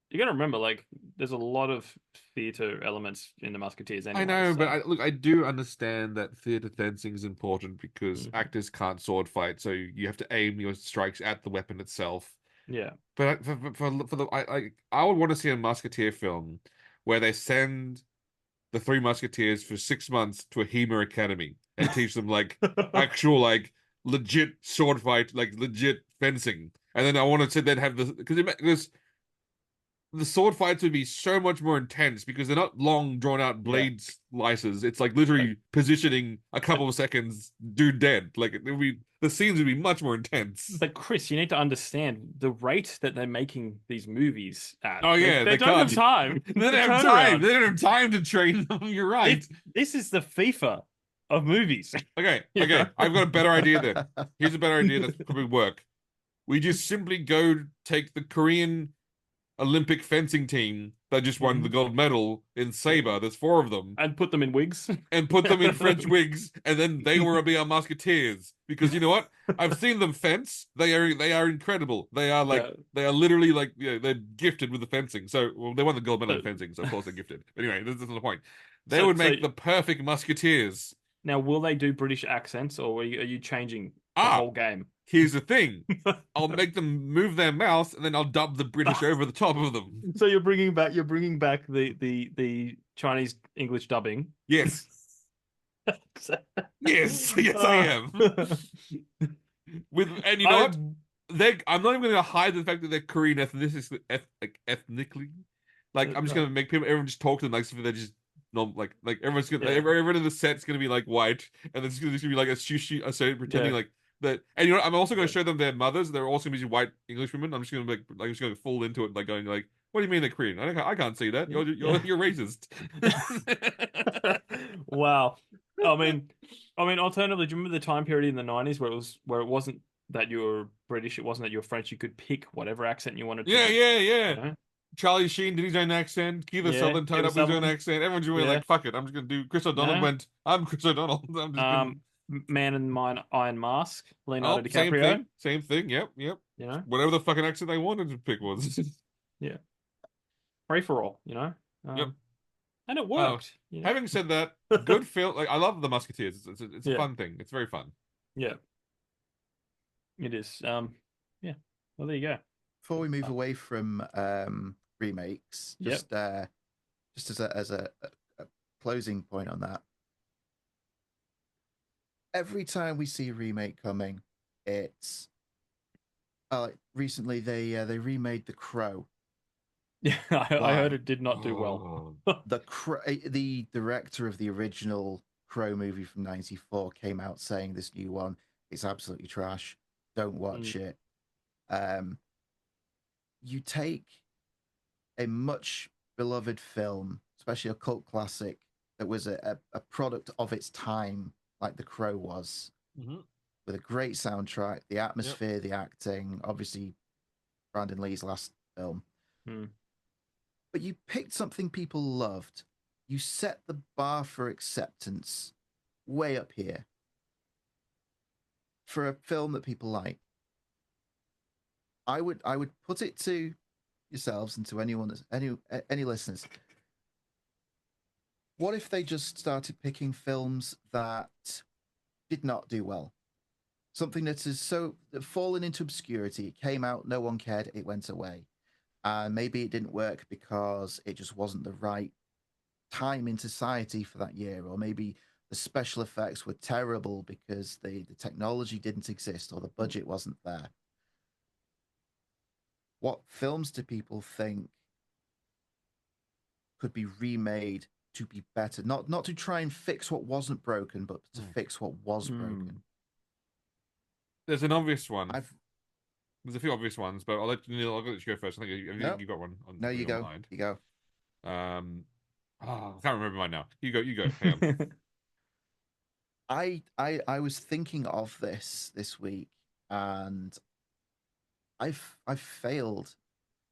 You got to remember, like, there's a lot of theatre elements in the Musketeers anyway. I know, so. but I do understand that theatre fencing is important because actors can't sword fight, so you have to aim your strikes at the weapon itself. Yeah. But I would want to see a Musketeer film where they send the 3 Musketeers for 6 months to a HEMA academy and teach them like actual like legit sword fight, like legit fencing. And then I want to then have because the sword fights would be so much more intense because they're not long drawn out blade slices. It's like literally positioning a couple of seconds, dude dead. Like it would be, the scenes would be much more intense. But Chris, you need to understand the rate that they're making these movies at. Oh yeah, they don't have time. They don't have time. They don't have time to train them. You're right. This is the FIFA of movies. Okay. I've got a better idea then. Here's a better idea that could work. We just simply go take the Korean Olympic fencing team that just won the gold medal in saber. There's 4 of them, and put them in wigs, and put them in French wigs, and then they will be our musketeers. Because you know what? I've seen them fence. They are incredible. They are they are literally like they're gifted with the fencing. So they won the gold medal in fencing, so of course they're gifted. But anyway, this is the point. They would make the perfect musketeers. Now, will they do British accents, or are you changing the whole game? Here's the thing. I'll make them move their mouth, and then I'll dub the British over the top of them. So you're bringing back the Chinese English dubbing. Yes. yes, I am. And you know what? I'm not even going to hide the fact that they're Korean ethnically. Like I'm just going to make everyone just talk to them like if they're just no, like everyone's gonna everyone in the set's going to be like white, and it's going to be like a sushi, pretending like. That, and you know, I'm also going to show them their mothers. They're also going to be white English women. I'm just going to I'm just going to fall into it, like going like, "What do you mean they're Korean? I can't see that. You're racist." Wow. I mean, alternatively, do you remember the time period in the 90s where it wasn't that you were British, it wasn't that you were French. You could pick whatever accent you wanted to. Yeah. You know? Charlie Sheen did his own accent. Keith Sutherland tied up his own accent. Everyone's really like, "Fuck it, I'm just going to do." Chris O'Donnell went, "I'm Chris O'Donnell." I'm just gonna... Man in the Iron Mask, Leonardo DiCaprio. Same thing. Yep. You know, whatever the fucking accent they wanted to pick was. Yeah. Free for all. You know. Yep. And it worked. You know? Having said that, good film. Like I love the Musketeers. It's a fun thing. It's very fun. Yeah. It is. Yeah. Well, there you go. Before we move away from remakes, just as a closing point on that. Every time we see a remake coming, it's like recently they remade The Crow. Yeah, I heard it did not do well. The director of the original Crow movie from '94 came out saying this new one is absolutely trash. Don't watch it. You take a much beloved film, especially a cult classic that was a product of its time, like The Crow was, with a great soundtrack, the atmosphere, the acting, obviously Brandon Lee's last film. But you picked something people loved. You set the bar for acceptance way up here for a film that people like. I would put it to yourselves and to anyone, any listeners. What if they just started picking films that did not do well? Something that is so fallen into obscurity. It came out, no one cared, it went away. Maybe it didn't work because it just wasn't the right time in society for that year, or maybe the special effects were terrible because the technology didn't exist or the budget wasn't there. What films do people think could be remade to be better? Not to try and fix what wasn't broken, but to fix what was broken. There's an obvious one. There's a few obvious ones, but I'll let you go first. I think you got one. No, you go. Mind. You go. I can't remember mine now. You go. Hang on. I was thinking of this week, and I've failed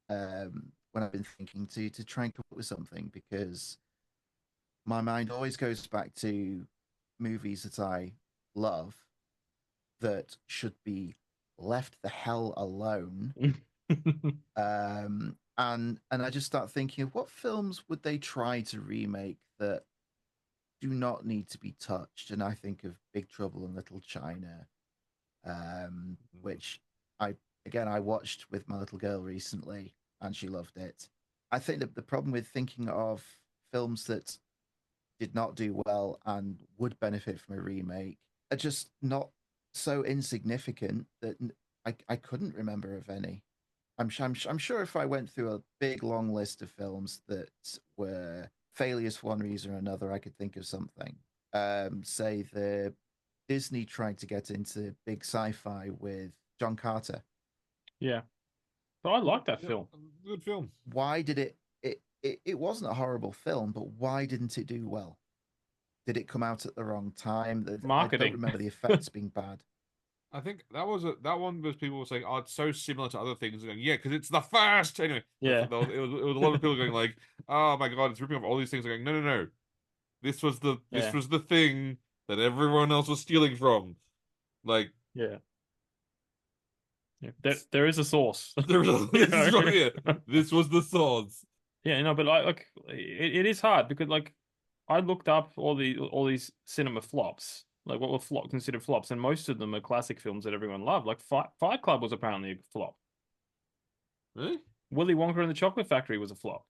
when I've been thinking to try and come up with something, because my mind always goes back to movies that I love that should be left the hell alone. And I just start thinking of what films would they try to remake that do not need to be touched. And I think of Big Trouble in Little China, which I watched with my little girl recently, and she loved it. I think that the problem with thinking of films that did not do well and would benefit from a remake are just not so insignificant that I couldn't remember of any. I'm sure if I went through a big long list of films that were failures for one reason or another, I could think of something. Say the Disney tried to get into big sci-fi with John Carter. Yeah. But I like that film. Good film. Why did it wasn't a horrible film, but why didn't it do well? Did it come out at the wrong time? I Marketing. don't remember the effects being bad. I think that one was people were saying, "Oh, it's so similar to other things." Going, yeah, because it's the first. Anyway, Yeah. it was a lot of people going like, "Oh my god, it's ripping off all these things." Going, no, no, no, this was the thing that everyone else was stealing from. Like, Yeah. There is a source. there was this was the source. Yeah, no, but like it is hard because like I looked up all these cinema flops, like what were considered flops, and most of them are classic films that everyone loved. Like Fight Club was apparently a flop. Really? Willy Wonka and the Chocolate Factory was a flop.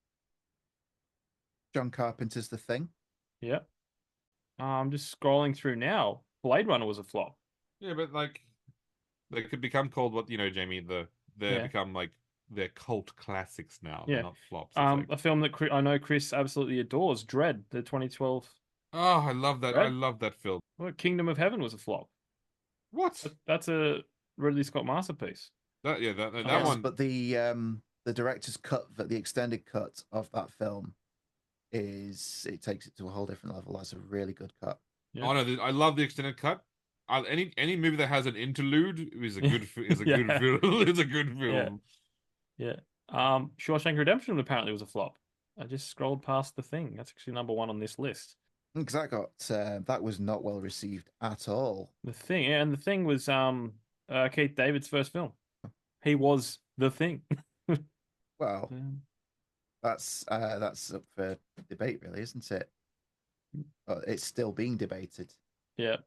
John Carpenter's The Thing. Yeah. I'm just scrolling through now. Blade Runner was a flop. Yeah, but like they could become called what Jamie. They become like they're cult classics now. Yeah. They're not flops. It's a film that I know Chris absolutely adores, Dread, the 2012. Oh, I love that. Dread? I love that film. Well, Kingdom of Heaven was a flop. What? That's a Ridley Scott masterpiece. That Yes, one. but the director's cut, the extended cut of that film it takes it to a whole different level. That's a really good cut. Yeah. Oh no, I love the extended cut. Any movie that has an interlude is a good good film. It's a good film. Yeah. Shawshank Redemption apparently was a flop. I just scrolled past The Thing. That's actually number 1 on this list. Because that was not well received at all. The Thing, and The Thing was Keith David's first film. He was The Thing. Well, that's up for debate, really, isn't it? Well, it's still being debated. Yeah.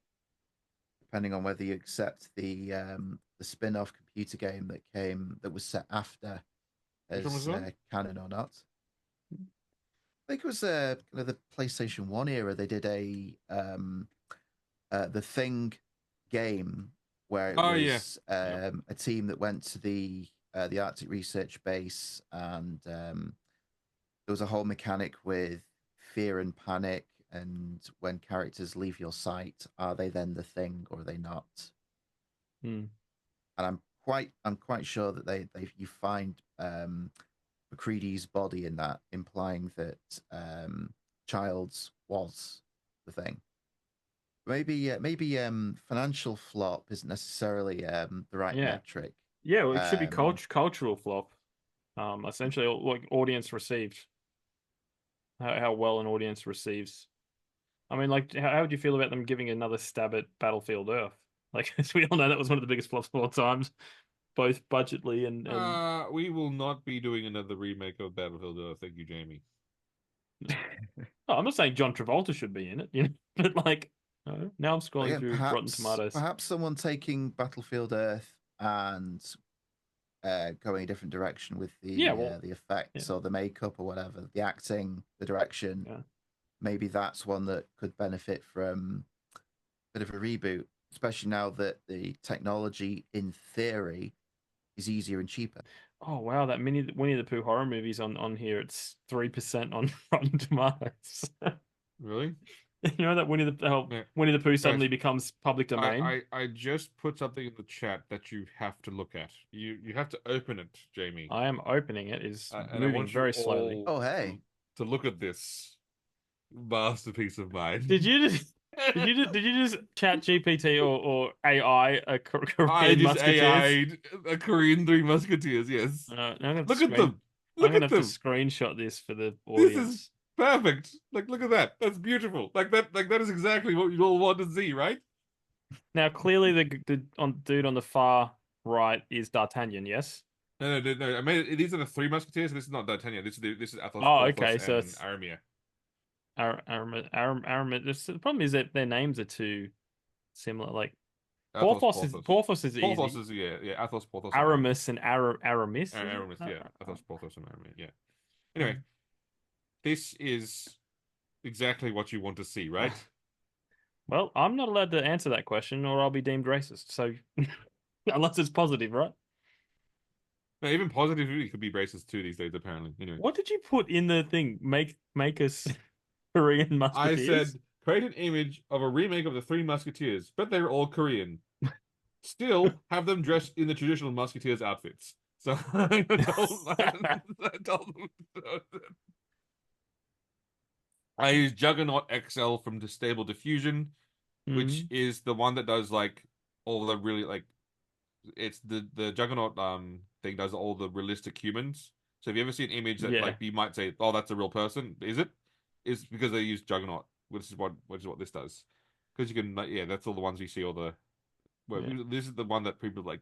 Depending on whether you accept the spin-off computer game that was set after as canon or not. I think it was kind of the PlayStation 1 era. They did a The Thing game where it was a team that went to the Arctic Research Base, and there was a whole mechanic with fear and panic, and when characters leave your sight, are they then the thing or are they not? And I'm quite sure that you find McCready's body in that, implying that Childs was the thing. Maybe financial flop isn't necessarily the right metric. Yeah, well, it should be cultural flop. Essentially, like audience received. How well an audience receives. I mean, like, how would you feel about them giving another stab at Battlefield Earth? Like, as we all know, that was one of the biggest flops of all times, both budgetly and. We will not be doing another remake of Battlefield Earth. Thank you, Jamie. Oh, I'm not saying John Travolta should be in it, but like, now I'm scrolling through Rotten Tomatoes. Perhaps someone taking Battlefield Earth and going a different direction with the effects or the makeup or whatever, the acting, the direction. Yeah. Maybe that's one that could benefit from a bit of a reboot, especially now that the technology, in theory, is easier and cheaper. Oh wow, that Winnie the Pooh horror movie's on here. It's 3% on Rotten Tomatoes. Really? You know that Winnie the Pooh suddenly becomes public domain? I just put something in the chat that you have to look at. You have to open it, Jamie. I am opening it. It's moving very slowly. Oh hey. To look at this masterpiece of mine. Did you just chat GPT or AI a Korean Musketeers? A Korean Three Musketeers, yes. Look at them. I'm gonna have to screenshot this for the audience. This is perfect. Look at that. That's beautiful. That is exactly what you all want to see, right? Now, clearly, the dude on the far right is D'Artagnan. Yes. No. I mean, these are the Three Musketeers. This is not D'Artagnan. This is Athos. Oh, okay. So and it's Aramis. Aramis. The problem is that their names are too similar. Like Porthos is easy. Porthos is Athos, Porthos. Aramis and Aramis. Aramis, yeah. Athos, Porthos, and Aramis, yeah. Anyway, this is exactly what you want to see, right? Well, I'm not allowed to answer that question, or I'll be deemed racist. So, unless it's positive, right? No, even positivity could be racist too these days, apparently. Anyway, What did you put in the thing? Make us Korean I musketeers? said create an image of a remake of the Three Musketeers, but they're all Korean. Still have them dressed in the traditional Musketeers outfits. So I told them. I use Juggernaut XL from Stable Diffusion, which is the one that does like all the really like it's the Juggernaut thing does all the realistic humans. So if you ever see an image that like you might say, oh, that's a real person, is it? It's because they use Juggernaut, which is what this does. Because you can that's all the ones you see all the this is the one that people like.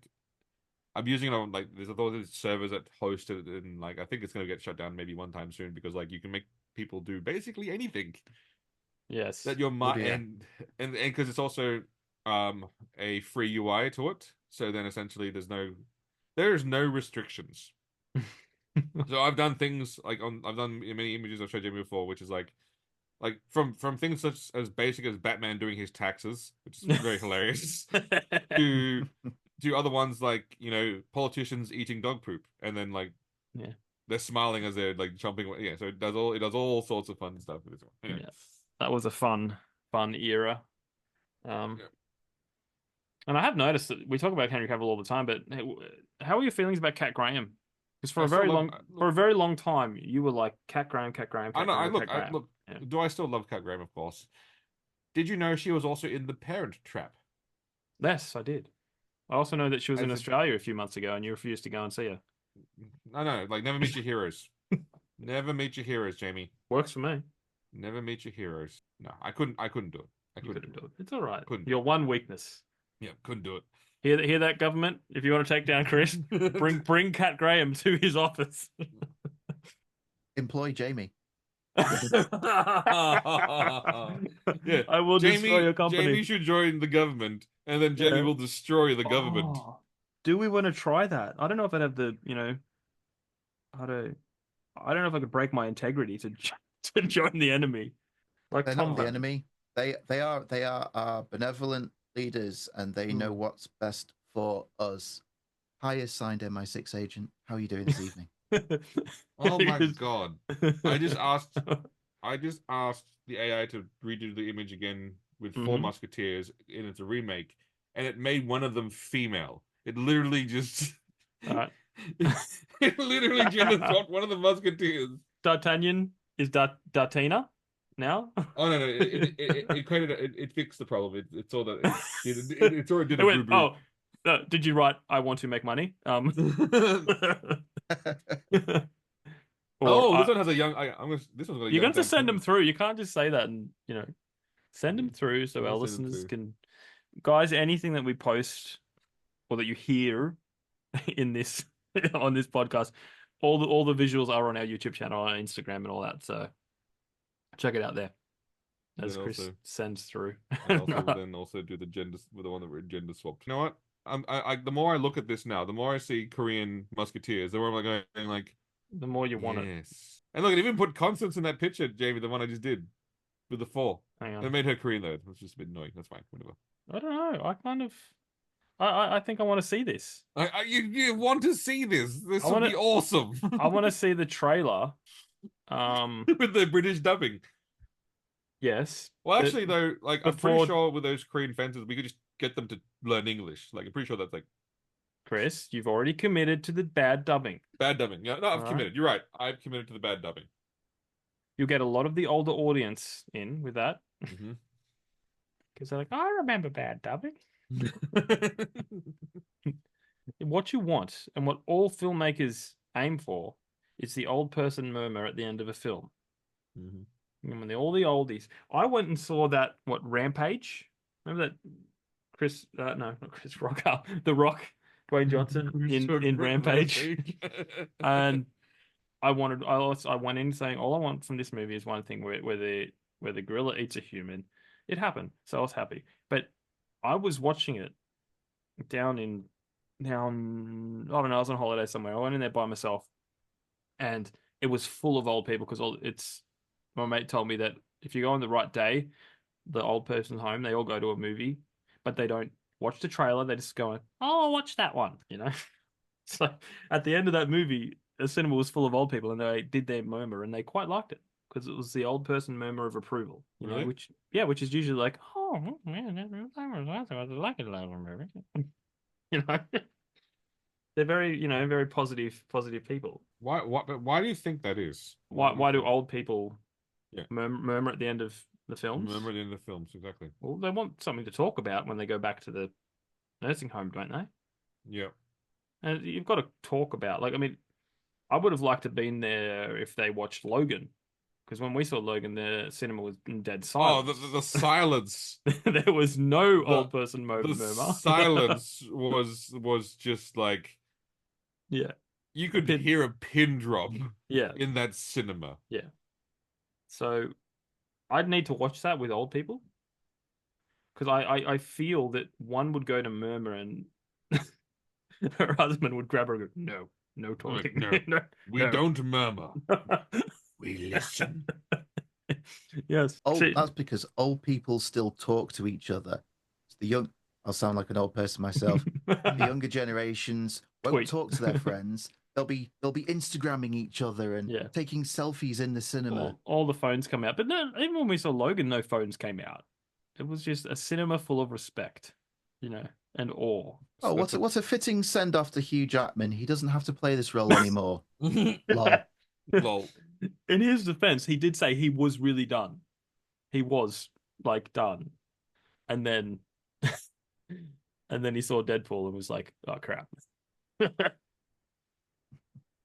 I'm using it on like there's all these servers that host it, and like I think it's gonna get shut down maybe one time soon because like you can make people do basically anything. Yes. That your and because it's also a free UI to it, so then essentially there's no restrictions. So I've done things like I've done many images I've showed you before, which is like from things such as basic as Batman doing his taxes, which is very hilarious, to other ones like politicians eating dog poop, and then like they're smiling as they're like jumping. Yeah, so it does all sorts of fun stuff. Yeah. That was a fun era. And I have noticed that we talk about Henry Cavill all the time, but how are your feelings about Cat Graham? Because for a very long time, you were like Cat Graham. I know. Look. Do I still love Cat Graham? Of course. Did you know she was also in The Parent Trap? Yes, I did. I also know that she was in Australia a few months ago, and you refused to go and see her. I know, like never meet your heroes. Never meet your heroes, Jamie. Works for me. Never meet your heroes. No, I couldn't do it. I couldn't do it. It's all right. Couldn't. Your one weakness. Yeah, couldn't do it. Hear that, government? If you want to take down Chris, bring Cat Graham to his office. Employ Jamie. Yeah, I will destroy your company. Jamie should join the government, and then Jamie will destroy the government. Do we want to try that? I don't know if I'd have the, I don't know if I could break my integrity to join the enemy. Like they're not the enemy. They are our benevolent leaders, and they know what's best for us. Hi, signed MI6 agent. How are you doing this evening? Oh my god! I just asked the AI to redo the image again with 4 Musketeers, and it's a remake, and it made one of them female. It literally just it literally gender swapped one of the Musketeers. D'Artagnan is D'Artina now. Oh no! It created it fixed the problem. It saw that it already did a reboot. Did you write, I want to make money? This one has a young. This one's got a you're going to send them them through. You can't just say that and, send them through so our listeners can. Guys, anything that we post or that you hear in this on this podcast, all the visuals are on our YouTube channel, our Instagram, and all that. So check it out there. As Chris sends through. And also do the gender with the one that we're gender swapped. You know what? The more I look at this now, the more I see Korean Musketeers, the more I'm going like, the more you want it. Yes. And look, it even put Constance in that picture, Jamie, the one I just did with the 4. Hang on. It made her Korean though. It was just a bit annoying. That's fine. Whatever. I don't know. I think I want to see this. You want to see this? This would be awesome. I want to see the trailer. With the British dubbing. Yes. Well, actually, though, like I'm pretty sure with those Korean fences, we could just get them to learn English. Like I'm pretty sure that's like. Chris, you've already committed to the bad dubbing. Bad dubbing. Yeah, no, I've committed. You're right. I've committed to the bad dubbing. You'll get a lot of the older audience in with that. Because they're like, I remember bad dubbing. What you want and what all filmmakers aim for is the old person murmur at the end of a film. When all the oldies. I went and saw that, Rampage? Remember that Chris, no, not Chris Rock, The Rock, Dwayne Johnson in Rampage. And I went in saying, all I want from this movie is one thing where the gorilla eats a human. It happened, so I was happy. But I was watching it down, I don't know, I was on holiday somewhere. I went in there by myself, and it was full of old people because my mate told me that if you go on the right day, the old person's home, they all go to a movie, but they don't watch the trailer. They just go, oh, I'll watch that one, So at the end of that movie, the cinema was full of old people, and they did their murmur, and they quite liked it because it was the old person murmur of approval. You know, Really? which is usually like, oh man, I like it last movie. You know, they're very, very positive people. Why do you think that is? Why do old people Yeah. murmur at the end of the films? Murmur in the films, exactly. Well, they want something to talk about when they go back to the nursing home, don't they? Yeah. And you've got to talk about, like, I mean, I would have liked to have been there if they watched Logan, because when we saw Logan, the cinema was in dead silence. Oh, the silence. There was no old person murmur. The silence was just like, yeah, you could hear a pin drop. Yeah, in that cinema. Yeah. So I'd need to watch that with old people, because I feel that one would go to murmur and her husband would grab her and go, no talking. No, we don't murmur. We listen. Yes. That's because old people still talk to each other. I'll sound like an old person myself. The younger generations won't talk to their friends. They'll be Instagramming each other and taking selfies in the cinema. All the phones come out. But no, even when we saw Logan, no phones came out. It was just a cinema full of respect, and awe. Oh, what's a fitting send off to Hugh Jackman? He doesn't have to play this role anymore. Lol. In his defense, he did say he was really done. He was done, and then he saw Deadpool and was like, "Oh crap."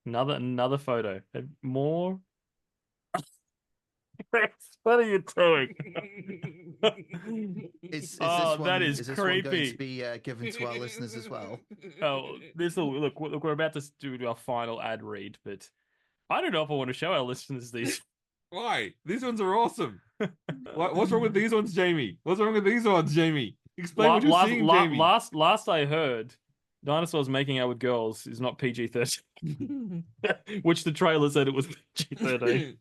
Another photo. More. What are you doing? That is is this creepy. One going to be given to our listeners as well? Oh, look. We're about to do our final ad read, but I don't know if I want to show our listeners these. Why? These ones are awesome. What's wrong with these ones, Jamie? What's wrong with these ones, Jamie? Explain what you're seeing, Jamie. Last I heard, dinosaurs making out with girls is not PG-13, which the trailer said it was PG-13.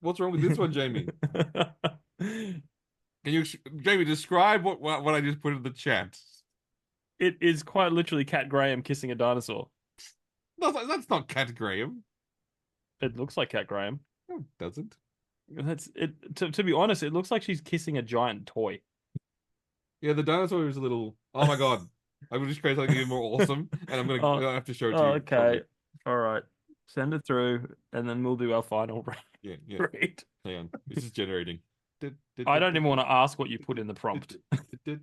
What's wrong with this one, Jamie? Can you, Jamie, describe what I just put in the chat? It is quite literally Cat Graham kissing a dinosaur. No, that's not Cat Graham. It looks like Cat Graham. No, it doesn't. That's it. To be honest, it looks like she's kissing a giant toy. Yeah, the dinosaur is a little. Oh my god! I would just create something even more awesome, and I'm gonna have to show it to you. Okay, probably. All right. Send it through, and then we'll do our final read. Hang on, this is generating. I don't even want to ask what you put in the prompt. Okay.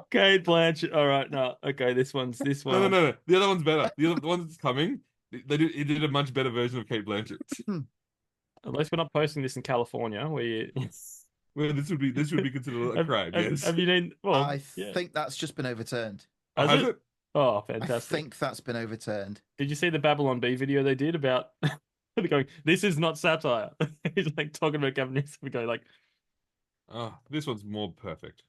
Kate Blanchett. All right, no. Okay, this one. No. The other one's better. The one that's coming. He did a much better version of Kate Blanchett. At least we're not posting this in California, where you. Well, this would be considered a crime. Yes. Have you been? Well, I think that's just been overturned. Has it? Oh, fantastic! I think that's been overturned. Did you see the Babylon Bee video they did about? They're going, this is not satire. He's talking about Gavin Newsom, going like, oh, this one's more perfect.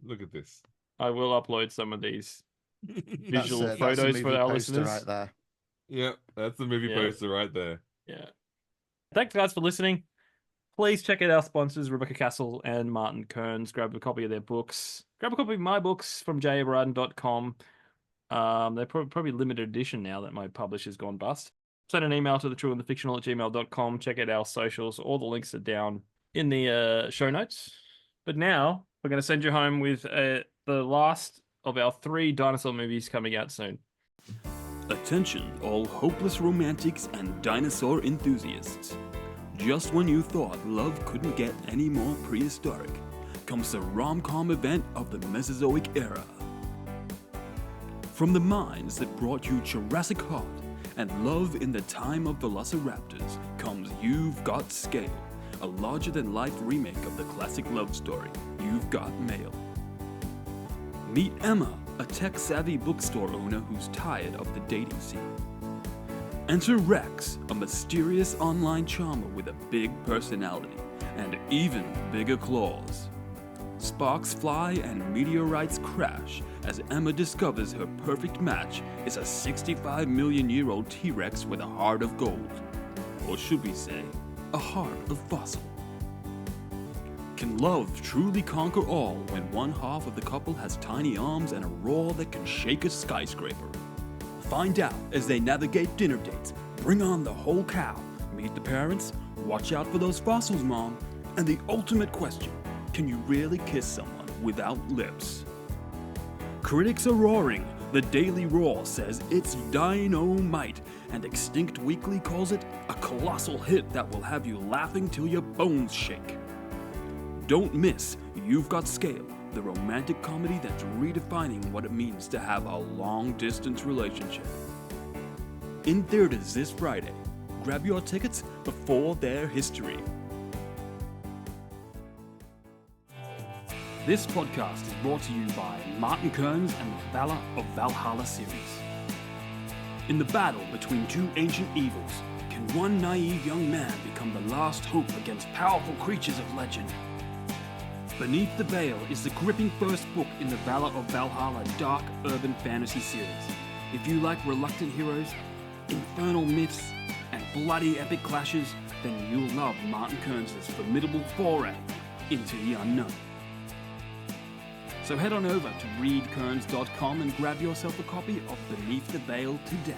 Look at this. I will upload some of these visual photos for our listeners. Right there. Yeah, that's the movie poster right there. Yeah. Thanks, guys, for listening. Please check out our sponsors, Rebecca Cassells and Martin Kearns. Grab a copy of their books. Grab a copy of my books from jabraden.com. They're probably limited edition now that my publisher's gone bust. Send an email to thetrueandthefictional@gmail.com. Check out our socials. All the links are down in the show notes. But now we're going to send you home with the last of our 3 dinosaur movies coming out soon. Attention, all hopeless romantics and dinosaur enthusiasts. Just when you thought love couldn't get any more prehistoric, comes the rom-com event of the Mesozoic era. From the minds that brought you Jurassic Heart and Love in the Time of Velociraptors comes You've Got Scale, a larger-than-life remake of the classic love story, You've Got Mail. Meet Emma, a tech-savvy bookstore owner who's tired of the dating scene. Enter Rex, a mysterious online charmer with a big personality and even bigger claws. Sparks fly and meteorites crash as Emma discovers her perfect match is a 65-million-year-old T-Rex with a heart of gold. Or should we say, a heart of fossil. Can love truly conquer all when one half of the couple has tiny arms and a roar that can shake a skyscraper? Find out as they navigate dinner dates, bring on the whole cow, meet the parents, watch out for those fossils, Mom, and the ultimate question, can you really kiss someone without lips? Critics are roaring. The Daily Roar says it's dynamite, and Extinct Weekly calls it a colossal hit that will have you laughing till your bones shake. Don't miss You've Got Scale, the romantic comedy that's redefining what it means to have a long-distance relationship. In theaters this Friday. Grab your tickets before their history. This podcast is brought to you by Martin Kearns and the Valor of Valhalla series. In the battle between two ancient evils, can one naive young man become the last hope against powerful creatures of legend? Beneath the Veil is the gripping first book in the Valor of Valhalla dark urban fantasy series. If you like reluctant heroes, infernal myths, and bloody epic clashes, then you'll love Martin Kearns' formidable foray into the unknown. So head on over to readkearns.com and grab yourself a copy of Beneath the Veil today.